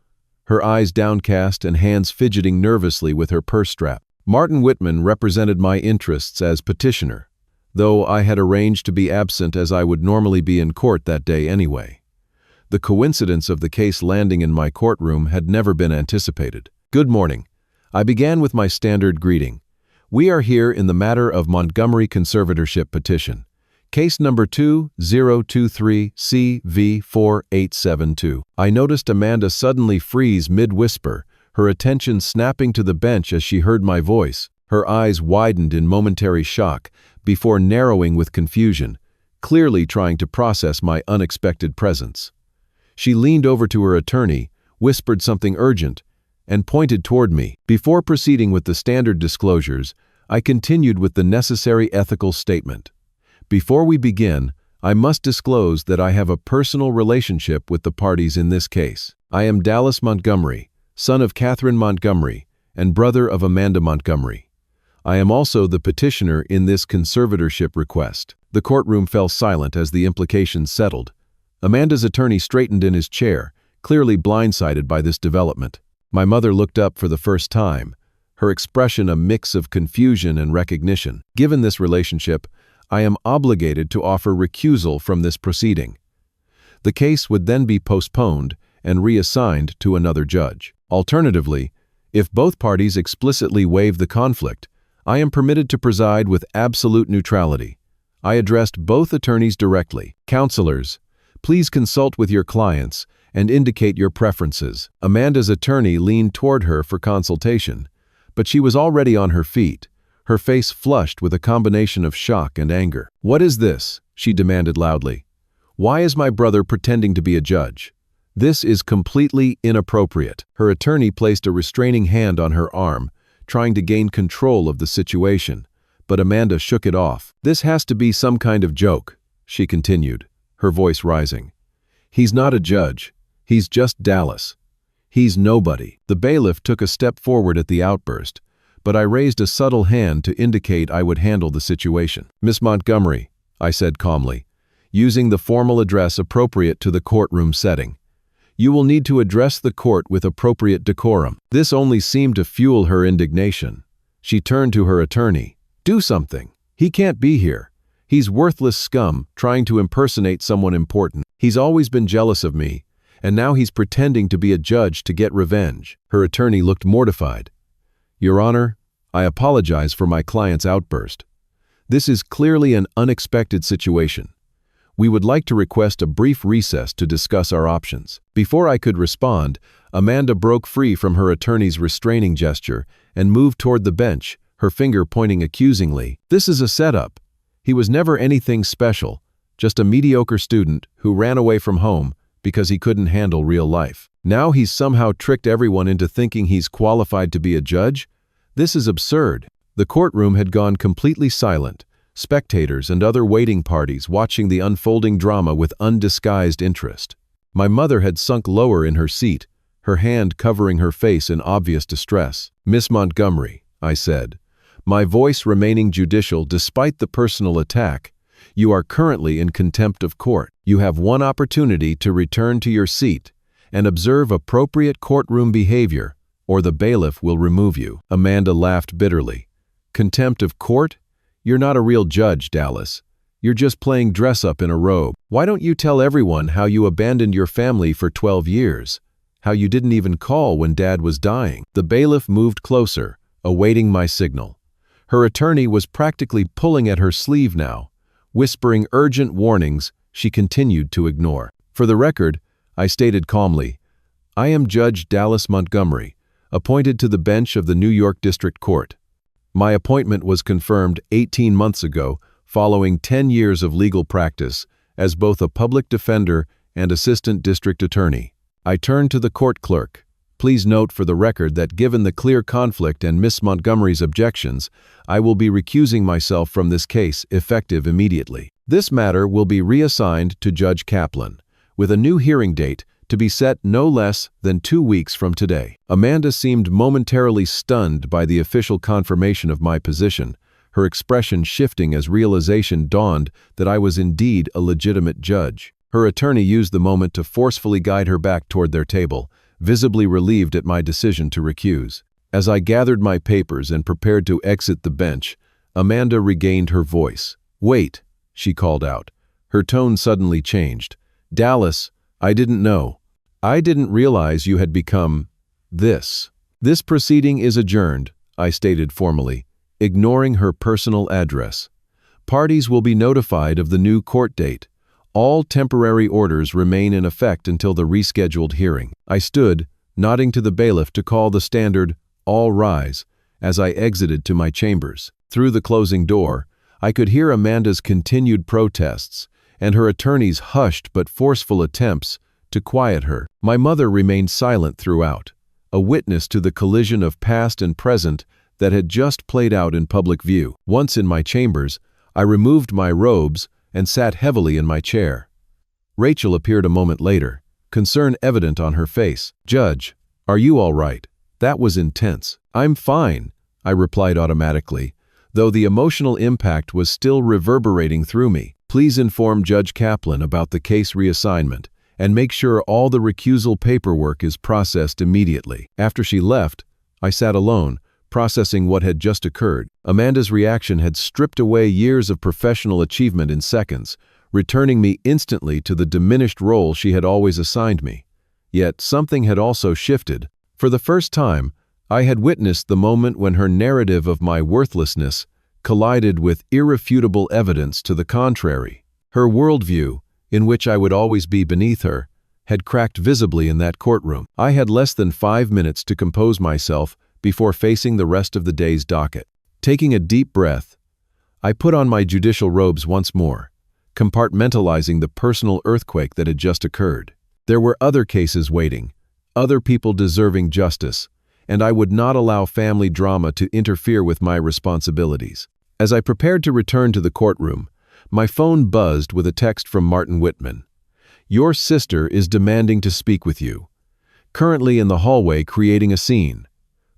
her eyes downcast and hands fidgeting nervously with her purse strap. Martin Whitman represented my interests as petitioner, though I had arranged to be absent as I would normally be in court that day anyway. The coincidence of the case landing in my courtroom had never been anticipated. "Good morning." I began with my standard greeting. "We are here in the matter of Montgomery conservatorship petition. Case number 2023CV4872. I noticed Amanda suddenly freeze mid-whisper, her attention snapping to the bench as she heard my voice. Her eyes widened in momentary shock before narrowing with confusion, clearly trying to process my unexpected presence. She leaned over to her attorney, whispered something urgent, and pointed toward me. Before proceeding with the standard disclosures, I continued with the necessary ethical statement. Before we begin, I must disclose that I have a personal relationship with the parties in this case. I am Dallas Montgomery, son of Catherine Montgomery, and brother of Amanda Montgomery. I am also the petitioner in this conservatorship request. The courtroom fell silent as the implications settled. Amanda's attorney straightened in his chair, clearly blindsided by this development. My mother looked up for the first time, her expression a mix of confusion and recognition. Given this relationship, I am obligated to offer recusal from this proceeding. The case would then be postponed and reassigned to another judge. Alternatively, if both parties explicitly waive the conflict, I am permitted to preside with absolute neutrality. I addressed both attorneys directly. "Counselors, please consult with your clients and indicate your preferences." Amanda's attorney leaned toward her for consultation, but she was already on her feet, her face flushed with a combination of shock and anger. "What is this?" she demanded loudly. "Why is my brother pretending to be a judge? This is completely inappropriate." Her attorney placed a restraining hand on her arm, trying to gain control of the situation, but Amanda shook it off. "This has to be some kind of joke," she continued, her voice rising. "He's not a judge. He's just Dallas. He's nobody." The bailiff took a step forward at the outburst, but I raised a subtle hand to indicate I would handle the situation. "Miss Montgomery," I said calmly, using the formal address appropriate to the courtroom setting, "you will need to address the court with appropriate decorum." This only seemed to fuel her indignation. She turned to her attorney. "Do something. He can't be here. He's worthless scum trying to impersonate someone important. He's always been jealous of me, and now he's pretending to be a judge to get revenge." Her attorney looked mortified. "Your Honor, I apologize for my client's outburst. This is clearly an unexpected situation. We would like to request a brief recess to discuss our options." Before I could respond, Amanda broke free from her attorney's restraining gesture and moved toward the bench, her finger pointing accusingly. "This is a setup. He was never anything special, just a mediocre student who ran away from home because he couldn't handle real life. Now he's somehow tricked everyone into thinking he's qualified to be a judge? This is absurd." The courtroom had gone completely silent, spectators and other waiting parties watching the unfolding drama with undisguised interest. My mother had sunk lower in her seat, her hand covering her face in obvious distress. "Miss Montgomery," I said, my voice remaining judicial despite the personal attack, "you are currently in contempt of court. You have one opportunity to return to your seat and observe appropriate courtroom behavior, or the bailiff will remove you." Amanda laughed bitterly. "Contempt of court? You're not a real judge, Dallas. You're just playing dress-up in a robe. Why don't you tell everyone how you abandoned your family for 12 years? how you didn't even call when Dad was dying." The bailiff moved closer, awaiting my signal. Her attorney was practically pulling at her sleeve now, whispering urgent warnings she continued to ignore. "For the record," I stated calmly, "I am Judge Dallas Montgomery, appointed to the bench of the New York District Court. My appointment was confirmed 18 months ago, following 10 years of legal practice as both a public defender and assistant district attorney." I turned to the court clerk. "Please note for the record that given the clear conflict and Miss Montgomery's objections, I will be recusing myself from this case effective immediately. This matter will be reassigned to Judge Kaplan, with a new hearing date to be set no less than 2 weeks from today." Amanda seemed momentarily stunned by the official confirmation of my position, her expression shifting as realization dawned that I was indeed a legitimate judge. Her attorney used the moment to forcefully guide her back toward their table, visibly relieved at my decision to recuse. As I gathered my papers and prepared to exit the bench, Amanda regained her voice. "Wait," she called out. Her tone suddenly changed. "Dallas, I didn't know. I didn't realize you had become this." "This proceeding is adjourned," I stated formally, ignoring her personal address. "Parties will be notified of the new court date. All temporary orders remain in effect until the rescheduled hearing." I stood, nodding to the bailiff to call the standard, "All rise," as I exited to my chambers. Through the closing door, I could hear Amanda's continued protests and her attorney's hushed but forceful attempts to quiet her. My mother remained silent throughout, a witness to the collision of past and present that had just played out in public view. Once in my chambers, I removed my robes and sat heavily in my chair. Rachel appeared a moment later, concern evident on her face. "Judge, are you all right? That was intense." "I'm fine," I replied automatically, though the emotional impact was still reverberating through me. "Please inform Judge Kaplan about the case reassignment and make sure all the recusal paperwork is processed immediately." After she left, I sat alone, processing what had just occurred. Amanda's reaction had stripped away years of professional achievement in seconds, returning me instantly to the diminished role she had always assigned me. Yet something had also shifted. For the first time, I had witnessed the moment when her narrative of my worthlessness collided with irrefutable evidence to the contrary. Her worldview, in which I would always be beneath her, had cracked visibly in that courtroom. I had less than 5 minutes to compose myself before facing the rest of the day's docket. Taking a deep breath, I put on my judicial robes once more, compartmentalizing the personal earthquake that had just occurred. There were other cases waiting, other people deserving justice, and I would not allow family drama to interfere with my responsibilities. As I prepared to return to the courtroom, my phone buzzed with a text from Martin Whitman. "Your sister is demanding to speak with you. Currently in the hallway creating a scene.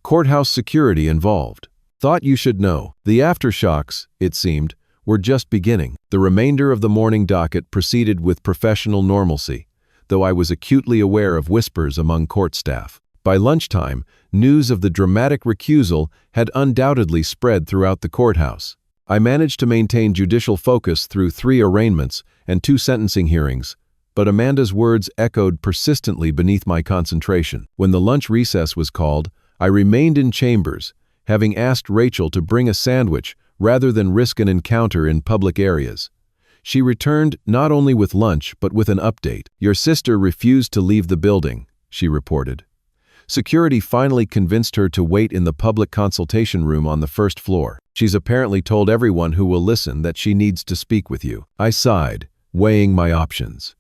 Courthouse security involved. Thought you should know." The aftershocks, it seemed, were just beginning. The remainder of the morning docket proceeded with professional normalcy, though I was acutely aware of whispers among court staff. By lunchtime, news of the dramatic recusal had undoubtedly spread throughout the courthouse. I managed to maintain judicial focus through 3 arraignments and 2 sentencing hearings, but Amanda's words echoed persistently beneath my concentration. When the lunch recess was called, I remained in chambers, having asked Rachel to bring a sandwich rather than risk an encounter in public areas. She returned not only with lunch but with an update. "Your sister refused to leave the building," she reported. "Security finally convinced her to wait in the public consultation room on the 1st floor. She's apparently told everyone who will listen that she needs to speak with you." I sighed, weighing my options.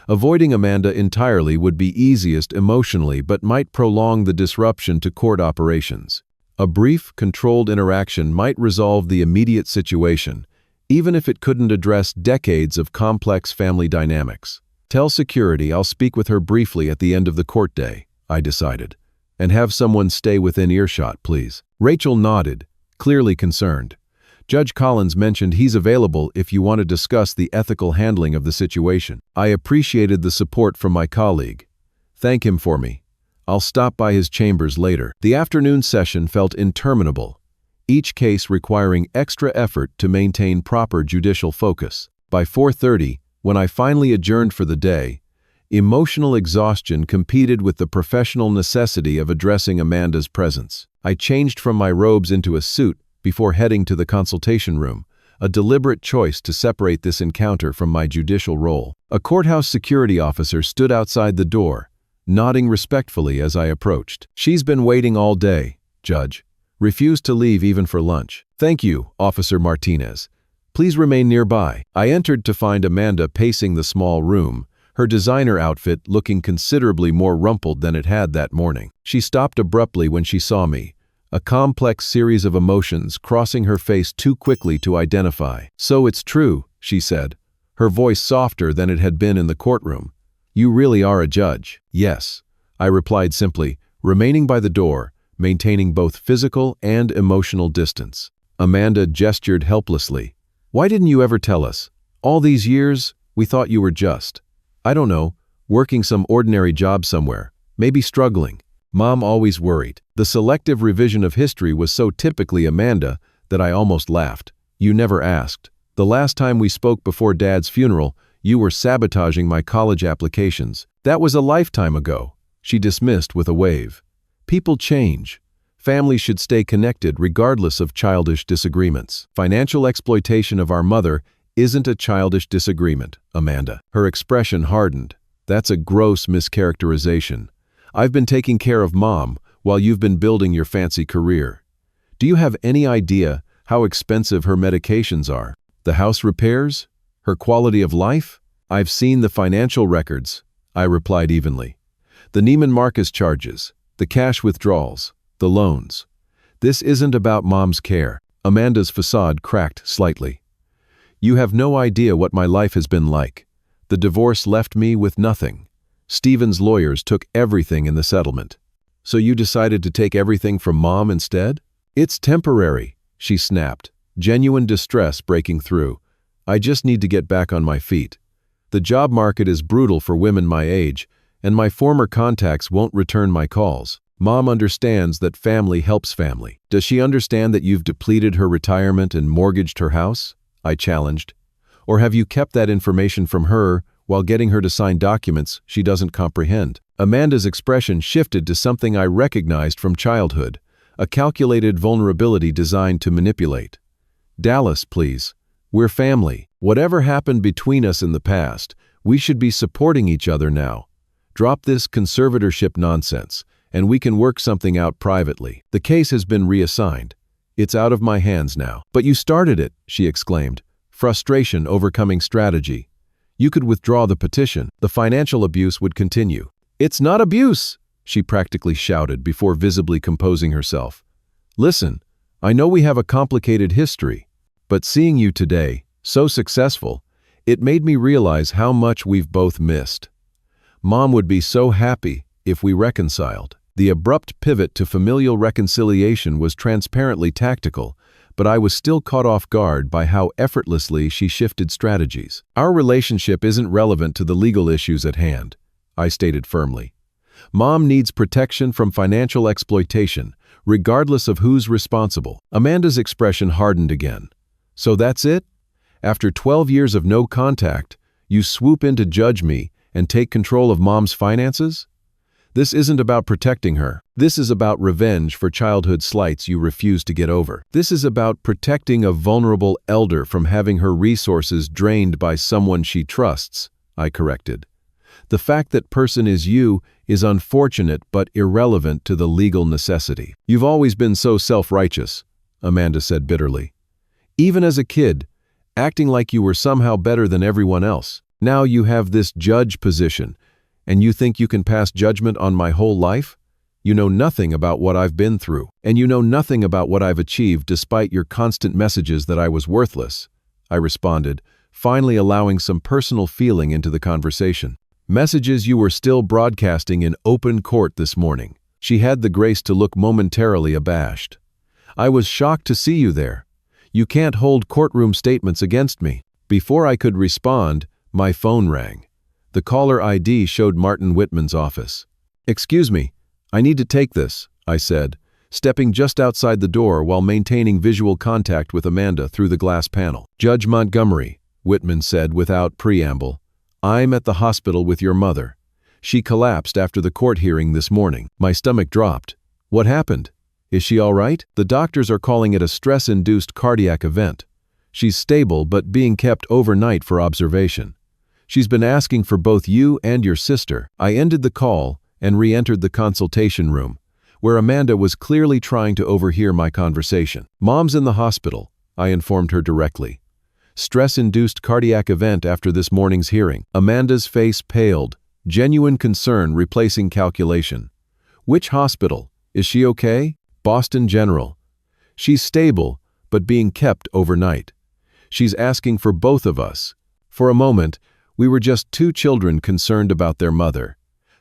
Avoiding Amanda entirely would be easiest emotionally but might prolong the disruption to court operations. A brief, controlled interaction might resolve the immediate situation, even if it couldn't address decades of complex family dynamics. "Tell security I'll speak with her briefly at the end of the court day," I decided, "and have someone stay within earshot, please." Rachel nodded, clearly concerned. "Judge Collins mentioned he's available if you want to discuss the ethical handling of the situation." I appreciated the support from my colleague. "Thank him for me. I'll stop by his chambers later." The afternoon session felt interminable, each case requiring extra effort to maintain proper judicial focus. By 4:30, when I finally adjourned for the day, Emotional exhaustion competed with the professional necessity of addressing Amanda's presence. I changed from my robes into a suit before heading to the consultation room, a deliberate choice to separate this encounter from my judicial role. A courthouse security officer stood outside the door, nodding respectfully as I approached. "She's been waiting all day, Judge. Refused to leave even for lunch." "Thank you, Officer Martinez. Please remain nearby." I entered to find Amanda pacing the small room, her designer outfit looking considerably more rumpled than it had that morning. She stopped abruptly when she saw me, a complex series of emotions crossing her face too quickly to identify. "So it's true," she said, her voice softer than it had been in the courtroom. "You really are a judge." "Yes," I replied simply, remaining by the door, maintaining both physical and emotional distance. Amanda gestured helplessly. "Why didn't you ever tell us? All these years, we thought you were just, I don't know, working some ordinary job somewhere, maybe struggling." Mom always worried. The selective revision of history was so typically Amanda that I almost laughed. "You never asked. The last time we spoke before Dad's funeral, you were sabotaging my college applications. That was a lifetime ago," she dismissed with a wave. "People change. Families should stay connected regardless of childish disagreements. Financial exploitation of our mother isn't a childish disagreement, Amanda." Her expression hardened. "That's a gross mischaracterization. I've been taking care of Mom while you've been building your fancy career. Do you have any idea how expensive her medications are? The house repairs? Her quality of life?" "I've seen the financial records," I replied evenly. "The Neiman Marcus charges, the cash withdrawals, the loans. This isn't about Mom's care." Amanda's facade cracked slightly. "You have no idea what my life has been like. The divorce left me with nothing. Stephen's lawyers took everything in the settlement. So you decided to take everything from Mom instead?" "It's temporary," she snapped, genuine distress breaking through. "I just need to get back on my feet. The job market is brutal for women my age, and my former contacts won't return my calls. Mom understands that family helps family." "Does she understand that you've depleted her retirement and mortgaged her house?" I challenged. "Or have you kept that information from her while getting her to sign documents she doesn't comprehend?" Amanda's expression shifted to something I recognized from childhood, a calculated vulnerability designed to manipulate. "Dallas, please. We're family. Whatever happened between us in the past, we should be supporting each other now. Drop this conservatorship nonsense, and we can work something out privately. The case has been reassigned. It's out of my hands now." "But you started it," she exclaimed, frustration overcoming strategy. "You could withdraw the petition. The financial abuse would continue." "It's not abuse," she practically shouted before visibly composing herself. "Listen, I know we have a complicated history, but seeing you today, so successful, it made me realize how much we've both missed. Mom would be so happy if we reconciled." The abrupt pivot to familial reconciliation was transparently tactical, but I was still caught off guard by how effortlessly she shifted strategies. "Our relationship isn't relevant to the legal issues at hand," I stated firmly. "Mom needs protection from financial exploitation, regardless of who's responsible." Amanda's expression hardened again. "So that's it? After 12 years of no contact, you swoop in to judge me and take control of Mom's finances? This isn't about protecting her. This is about revenge for childhood slights you refuse to get over. This is about protecting a vulnerable elder from having her resources drained by someone she trusts," I corrected. "The fact that person is you is unfortunate but irrelevant to the legal necessity." "You've always been so self-righteous," Amanda said bitterly. "Even as a kid, acting like you were somehow better than everyone else. Now you have this judge position, and you think you can pass judgment on my whole life? You know nothing about what I've been through, and you know nothing about what I've achieved despite your constant messages that I was worthless," I responded, finally allowing some personal feeling into the conversation. "Messages you were still broadcasting in open court this morning." She had the grace to look momentarily abashed. "I was shocked to see you there. You can't hold courtroom statements against me." Before I could respond, my phone rang. The caller ID showed Martin Whitman's office. "Excuse me, I need to take this," I said, stepping just outside the door while maintaining visual contact with Amanda through the glass panel. "Judge Montgomery," Whitman said without preamble, "I'm at the hospital with your mother. She collapsed after the court hearing this morning. My stomach dropped. What happened? Is she all right? The doctors are calling it a stress-induced cardiac event. She's stable but being kept overnight for observation. She's been asking for both you and your sister. I ended the call and re-entered the consultation room, where Amanda was clearly trying to overhear my conversation. Mom's in the hospital, I informed her directly. Stress-induced cardiac event after this morning's hearing. Amanda's face paled, genuine concern replacing calculation. Which hospital? Is she okay? Boston General. She's stable, but being kept overnight. She's asking for both of us. For a moment, we were just two children concerned about their mother.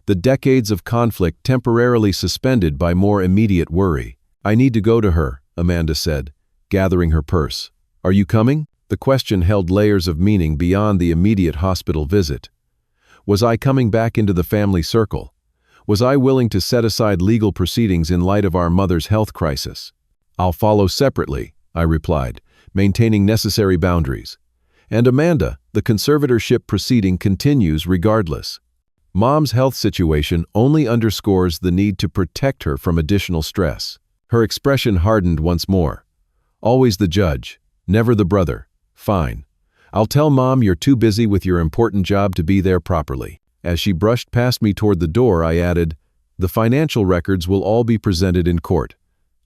The decades of conflict temporarily suspended by more immediate worry. I need to go to her, Amanda said, gathering her purse. Are you coming? The question held layers of meaning beyond the immediate hospital visit. Was I coming back into the family circle? Was I willing to set aside legal proceedings in light of our mother's health crisis? I'll follow separately, I replied, maintaining necessary boundaries. And Amanda, the conservatorship proceeding continues regardless. Mom's health situation only underscores the need to protect her from additional stress. Her expression hardened once more. Always the judge, never the brother. Fine. I'll tell Mom you're too busy with your important job to be there properly. As she brushed past me toward the door, I added, the financial records will all be presented in court.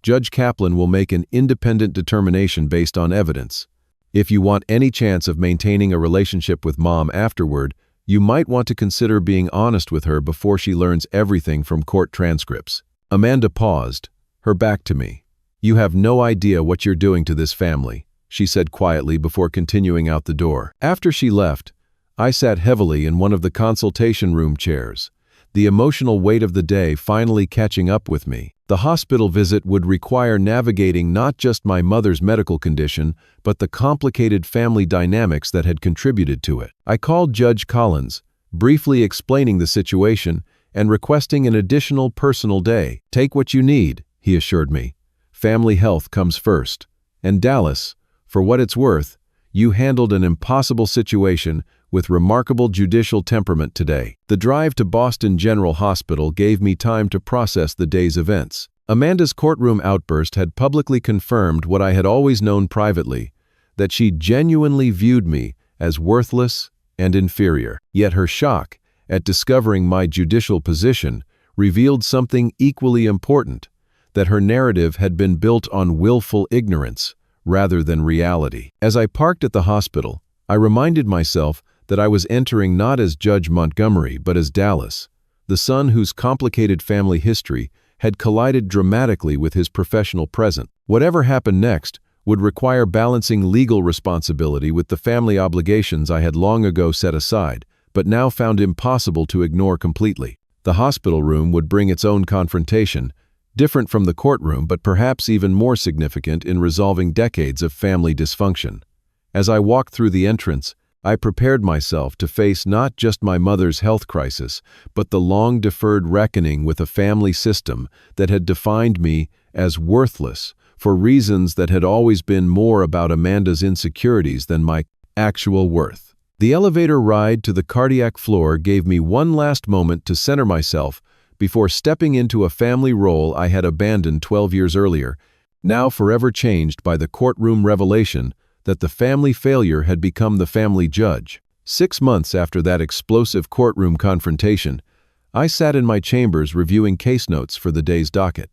Judge Kaplan will make an independent determination based on evidence. If you want any chance of maintaining a relationship with Mom afterward, you might want to consider being honest with her before she learns everything from court transcripts. Amanda paused, her back to me. You have no idea what you're doing to this family, she said quietly before continuing out the door. After she left, I sat heavily in one of the consultation room chairs, the emotional weight of the day finally catching up with me. The hospital visit would require navigating not just my mother's medical condition, but the complicated family dynamics that had contributed to it. I called Judge Collins, briefly explaining the situation and requesting an additional personal day. Take what you need, he assured me. Family health comes first. And Dallas, for what it's worth, you handled an impossible situation with remarkable judicial temperament today. The drive to Boston General Hospital gave me time to process the day's events. Amanda's courtroom outburst had publicly confirmed what I had always known privately, that she genuinely viewed me as worthless and inferior. Yet her shock at discovering my judicial position revealed something equally important, that her narrative had been built on willful ignorance rather than reality. As I parked at the hospital, I reminded myself that I was entering not as Judge Montgomery but as Dallas, the son whose complicated family history had collided dramatically with his professional present. Whatever happened next would require balancing legal responsibility with the family obligations I had long ago set aside, but now found impossible to ignore completely. The hospital room would bring its own confrontation, different from the courtroom but perhaps even more significant in resolving decades of family dysfunction. As I walked through the entrance, I prepared myself to face not just my mother's health crisis, but the long-deferred reckoning with a family system that had defined me as worthless for reasons that had always been more about Amanda's insecurities than my actual worth. The elevator ride to the cardiac floor gave me one last moment to center myself before stepping into a family role I had abandoned 12 years earlier, now forever changed by the courtroom revelation that the family failure had become the family judge. 6 months after that explosive courtroom confrontation, I sat in my chambers reviewing case notes for the day's docket.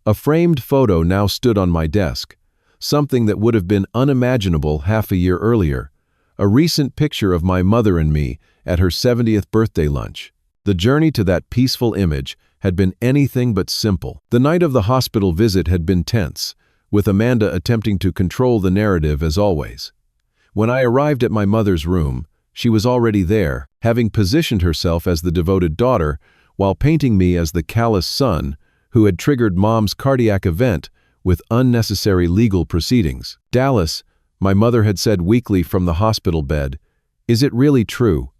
A framed photo now stood on my desk, something that would have been unimaginable half a year earlier, a recent picture of my mother and me at her 70th birthday lunch. The journey to that peaceful image had been anything but simple. The night of the hospital visit had been tense, with Amanda attempting to control the narrative as always. When I arrived at my mother's room, she was already there, having positioned herself as the devoted daughter while painting me as the callous son who had triggered Mom's cardiac event with unnecessary legal proceedings. Dallas, my mother had said weakly from the hospital bed, is it really true?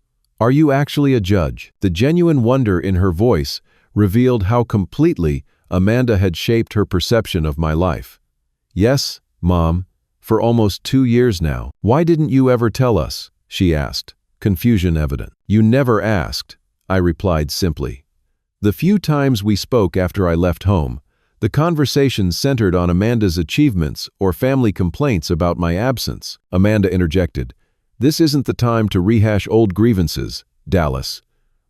Are you actually a judge? The genuine wonder in her voice revealed how completely Amanda had shaped her perception of my life. Yes, Mom, for almost 2 years now. Why didn't you ever tell us? She asked, confusion evident. You never asked, I replied simply. The few times we spoke after I left home, the conversation centered on Amanda's achievements or family complaints about my absence. Amanda interjected, "This isn't the time to rehash old grievances, Dallas.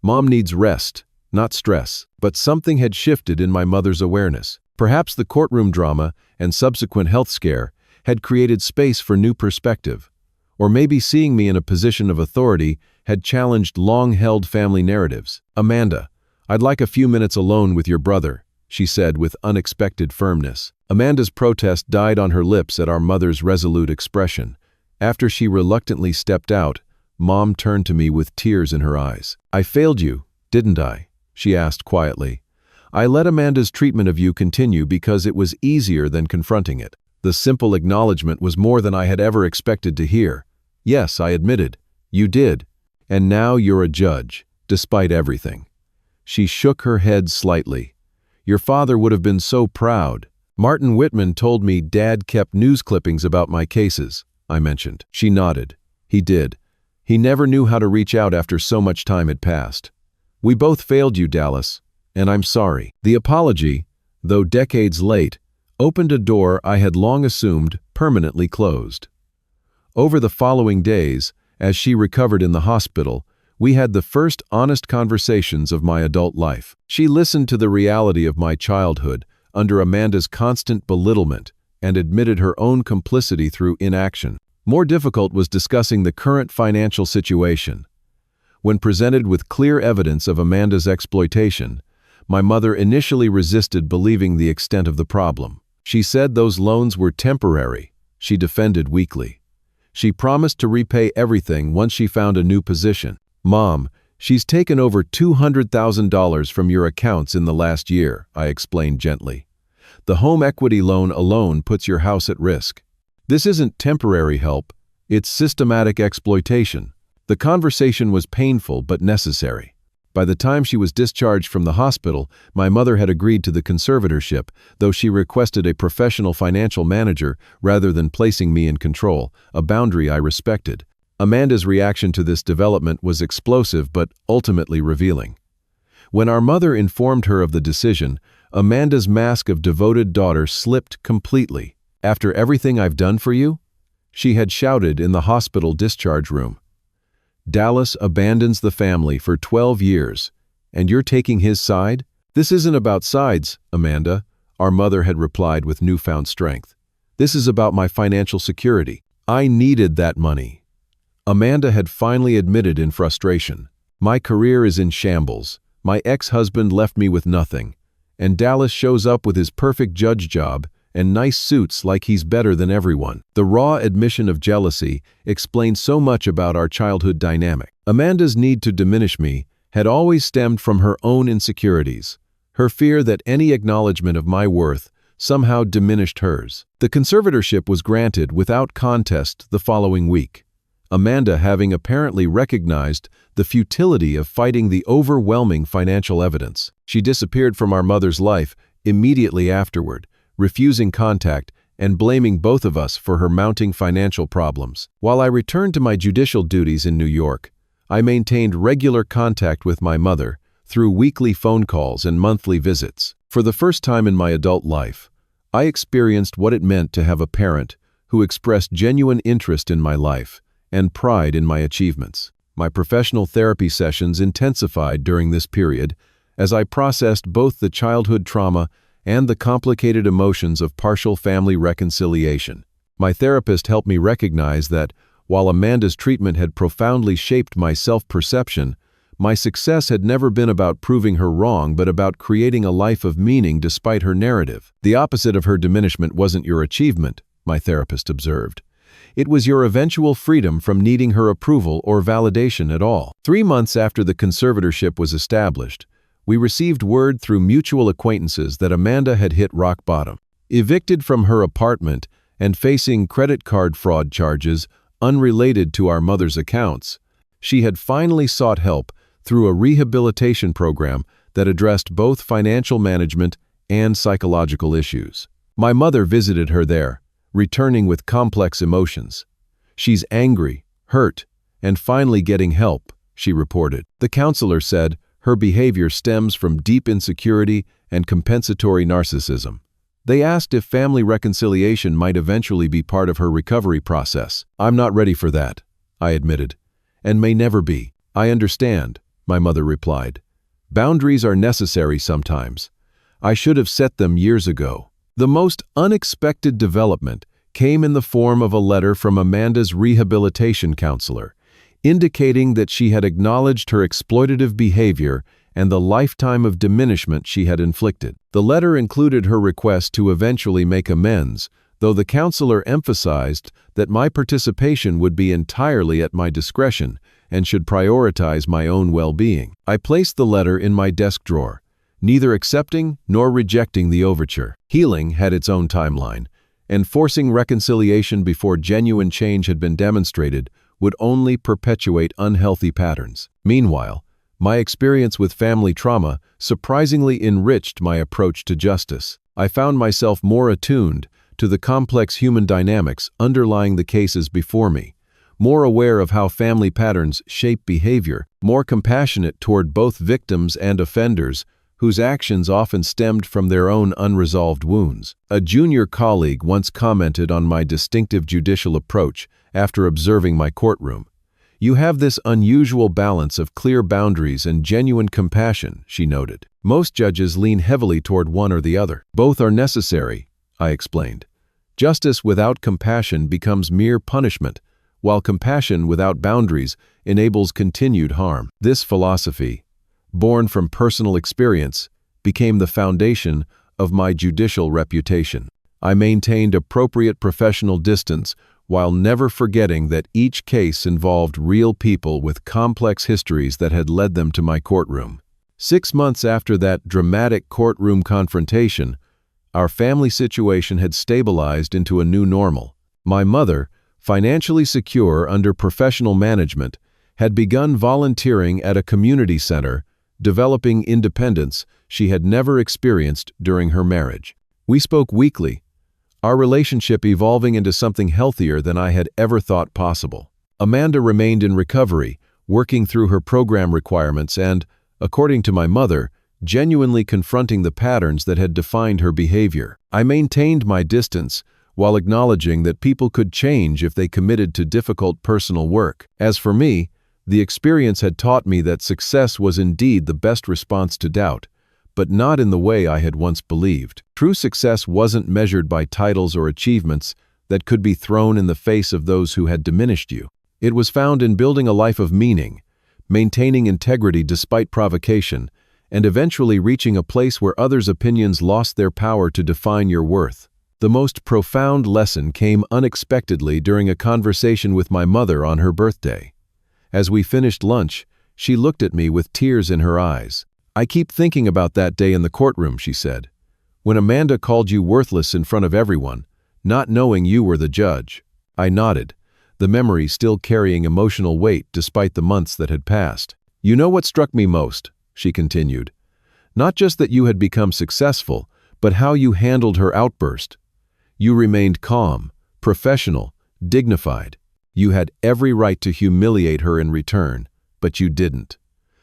Mom needs rest, not stress." But something had shifted in my mother's awareness. Perhaps the courtroom drama and subsequent health scare had created space for new perspective. Or maybe seeing me in a position of authority had challenged long-held family narratives. "Amanda, I'd like a few minutes alone with your brother," she said with unexpected firmness. Amanda's protest died on her lips at our mother's resolute expression. After she reluctantly stepped out, Mom turned to me with tears in her eyes. "I failed you, didn't I?" she asked quietly. "I let Amanda's treatment of you continue because it was easier than confronting it." The simple acknowledgement was more than I had ever expected to hear. "Yes," I admitted, "you did. And now you're a judge, despite everything." She shook her head slightly. "Your father would have been so proud." "Martin Whitman told me Dad kept news clippings about my cases," I mentioned. She nodded. "He did. He never knew how to reach out after so much time had passed. We both failed you, Dallas, and I'm sorry." The apology, though decades late, opened a door I had long assumed permanently closed. Over the following days, as she recovered in the hospital, we had the first honest conversations of my adult life. She listened to the reality of my childhood under Amanda's constant belittlement and admitted her own complicity through inaction. More difficult was discussing the current financial situation. When presented with clear evidence of Amanda's exploitation, my mother initially resisted believing the extent of the problem. She said those loans were temporary, she defended weakly. She promised to repay everything once she found a new position. "Mom, she's taken over $200,000 from your accounts in the last year," I explained gently. "The home equity loan alone puts your house at risk. This isn't temporary help, it's systematic exploitation." The conversation was painful but necessary. By the time she was discharged from the hospital, my mother had agreed to the conservatorship, though she requested a professional financial manager rather than placing me in control, a boundary I respected. Amanda's reaction to this development was explosive but ultimately revealing. When our mother informed her of the decision, Amanda's mask of devoted daughter slipped completely. "After everything I've done for you?" she had shouted in the hospital discharge room. "Dallas abandons the family for 12 years, and you're taking his side?" "This isn't about sides, Amanda," our mother had replied with newfound strength. "This is about my financial security. I needed that money." Amanda had finally admitted in frustration, "My career is in shambles. My ex-husband left me with nothing. And Dallas shows up with his perfect judge job and nice suits like he's better than everyone." The raw admission of jealousy explained so much about our childhood dynamic. Amanda's need to diminish me had always stemmed from her own insecurities, her fear that any acknowledgement of my worth somehow diminished hers. The conservatorship was granted without contest the following week, Amanda having apparently recognized the futility of fighting the overwhelming financial evidence. She disappeared from our mother's life immediately afterward, refusing contact and blaming both of us for her mounting financial problems. While I returned to my judicial duties in New York, I maintained regular contact with my mother through weekly phone calls and monthly visits. For the first time in my adult life, I experienced what it meant to have a parent who expressed genuine interest in my life and pride in my achievements. My professional therapy sessions intensified during this period as I processed both the childhood trauma and the complicated emotions of partial family reconciliation. My therapist helped me recognize that, while Amanda's treatment had profoundly shaped my self-perception, my success had never been about proving her wrong but about creating a life of meaning despite her narrative. "The opposite of her diminishment wasn't your achievement," my therapist observed. "It was your eventual freedom from needing her approval or validation at all." 3 months after the conservatorship was established, we received word through mutual acquaintances that Amanda had hit rock bottom. Evicted from her apartment and facing credit card fraud charges unrelated to our mother's accounts, she had finally sought help through a rehabilitation program that addressed both financial management and psychological issues. My mother visited her there, returning with complex emotions. "She's angry, hurt, and finally getting help," she reported. The counselor said, her behavior stems from deep insecurity and compensatory narcissism. They asked if family reconciliation might eventually be part of her recovery process. "I'm not ready for that," I admitted, "and may never be." "I understand," my mother replied. "Boundaries are necessary sometimes. I should have set them years ago." The most unexpected development came in the form of a letter from Amanda's rehabilitation counselor, indicating that she had acknowledged her exploitative behavior and the lifetime of diminishment she had inflicted. The letter included her request to eventually make amends, though the counselor emphasized that my participation would be entirely at my discretion and should prioritize my own well-being. I placed the letter in my desk drawer, neither accepting nor rejecting the overture. Healing had its own timeline, and forcing reconciliation before genuine change had been demonstrated would only perpetuate unhealthy patterns. Meanwhile, my experience with family trauma surprisingly enriched my approach to justice. I found myself more attuned to the complex human dynamics underlying the cases before me, more aware of how family patterns shape behavior, more compassionate toward both victims and offenders whose actions often stemmed from their own unresolved wounds. A junior colleague once commented on my distinctive judicial approach after observing my courtroom. "You have this unusual balance of clear boundaries and genuine compassion," she noted. "Most judges lean heavily toward one or the other." "Both are necessary," I explained. "Justice without compassion becomes mere punishment, while compassion without boundaries enables continued harm." This philosophy, born from personal experience, became the foundation of my judicial reputation. I maintained appropriate professional distance while never forgetting that each case involved real people with complex histories that had led them to my courtroom. 6 months after that dramatic courtroom confrontation, our family situation had stabilized into a new normal. My mother, financially secure under professional management, had begun volunteering at a community center, developing independence she had never experienced during her marriage. We spoke weekly, our relationship evolving into something healthier than I had ever thought possible. Amanda remained in recovery, working through her program requirements and, according to my mother, genuinely confronting the patterns that had defined her behavior. I maintained my distance while acknowledging that people could change if they committed to difficult personal work. As for me, the experience had taught me that success was indeed the best response to doubt, but not in the way I had once believed. True success wasn't measured by titles or achievements that could be thrown in the face of those who had diminished you. It was found in building a life of meaning, maintaining integrity despite provocation, and eventually reaching a place where others' opinions lost their power to define your worth. The most profound lesson came unexpectedly during a conversation with my mother on her birthday. As we finished lunch, she looked at me with tears in her eyes. "I keep thinking about that day in the courtroom," she said, "when Amanda called you worthless in front of everyone, not knowing you were the judge." I nodded, the memory still carrying emotional weight despite the months that had passed. "You know what struck me most?" she continued. "Not just that you had become successful, but how you handled her outburst. You remained calm, professional, dignified. You had every right to humiliate her in return, but you didn't.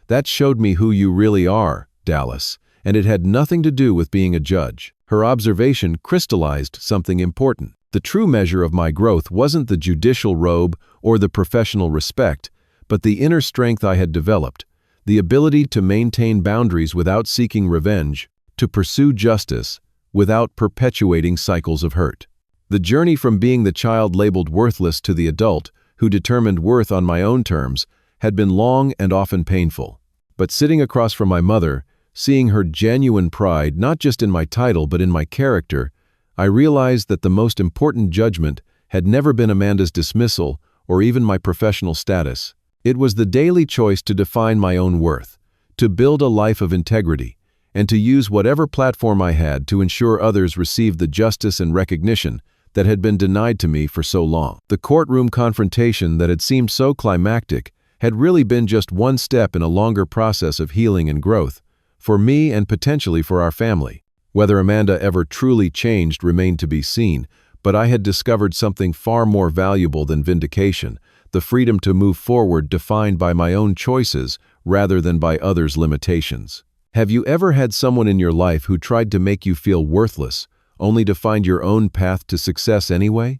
That showed me who you really are, Dallas, and it had nothing to do with being a judge." Her observation crystallized something important. The true measure of my growth wasn't the judicial robe or the professional respect, but the inner strength I had developed, the ability to maintain boundaries without seeking revenge, to pursue justice without perpetuating cycles of hurt. The journey from being the child labeled worthless to the adult who determined worth on my own terms had been long and often painful. But sitting across from my mother, seeing her genuine pride not just in my title but in my character, I realized that the most important judgment had never been Amanda's dismissal or even my professional status. It was the daily choice to define my own worth, to build a life of integrity, and to use whatever platform I had to ensure others received the justice and recognition that had been denied to me for so long. The courtroom confrontation that had seemed so climactic had really been just one step in a longer process of healing and growth, for me and potentially for our family. Whether Amanda ever truly changed remained to be seen, but I had discovered something far more valuable than vindication, the freedom to move forward defined by my own choices rather than by others' limitations. Have you ever had someone in your life who tried to make you feel worthless, only to find your own path to success anyway?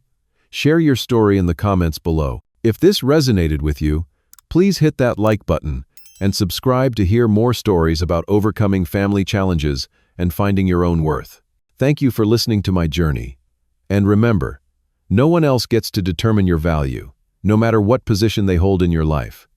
Share your story in the comments below. If this resonated with you, please hit that like button and subscribe to hear more stories about overcoming family challenges and finding your own worth. Thank you for listening to my journey. And remember, no one else gets to determine your value, no matter what position they hold in your life.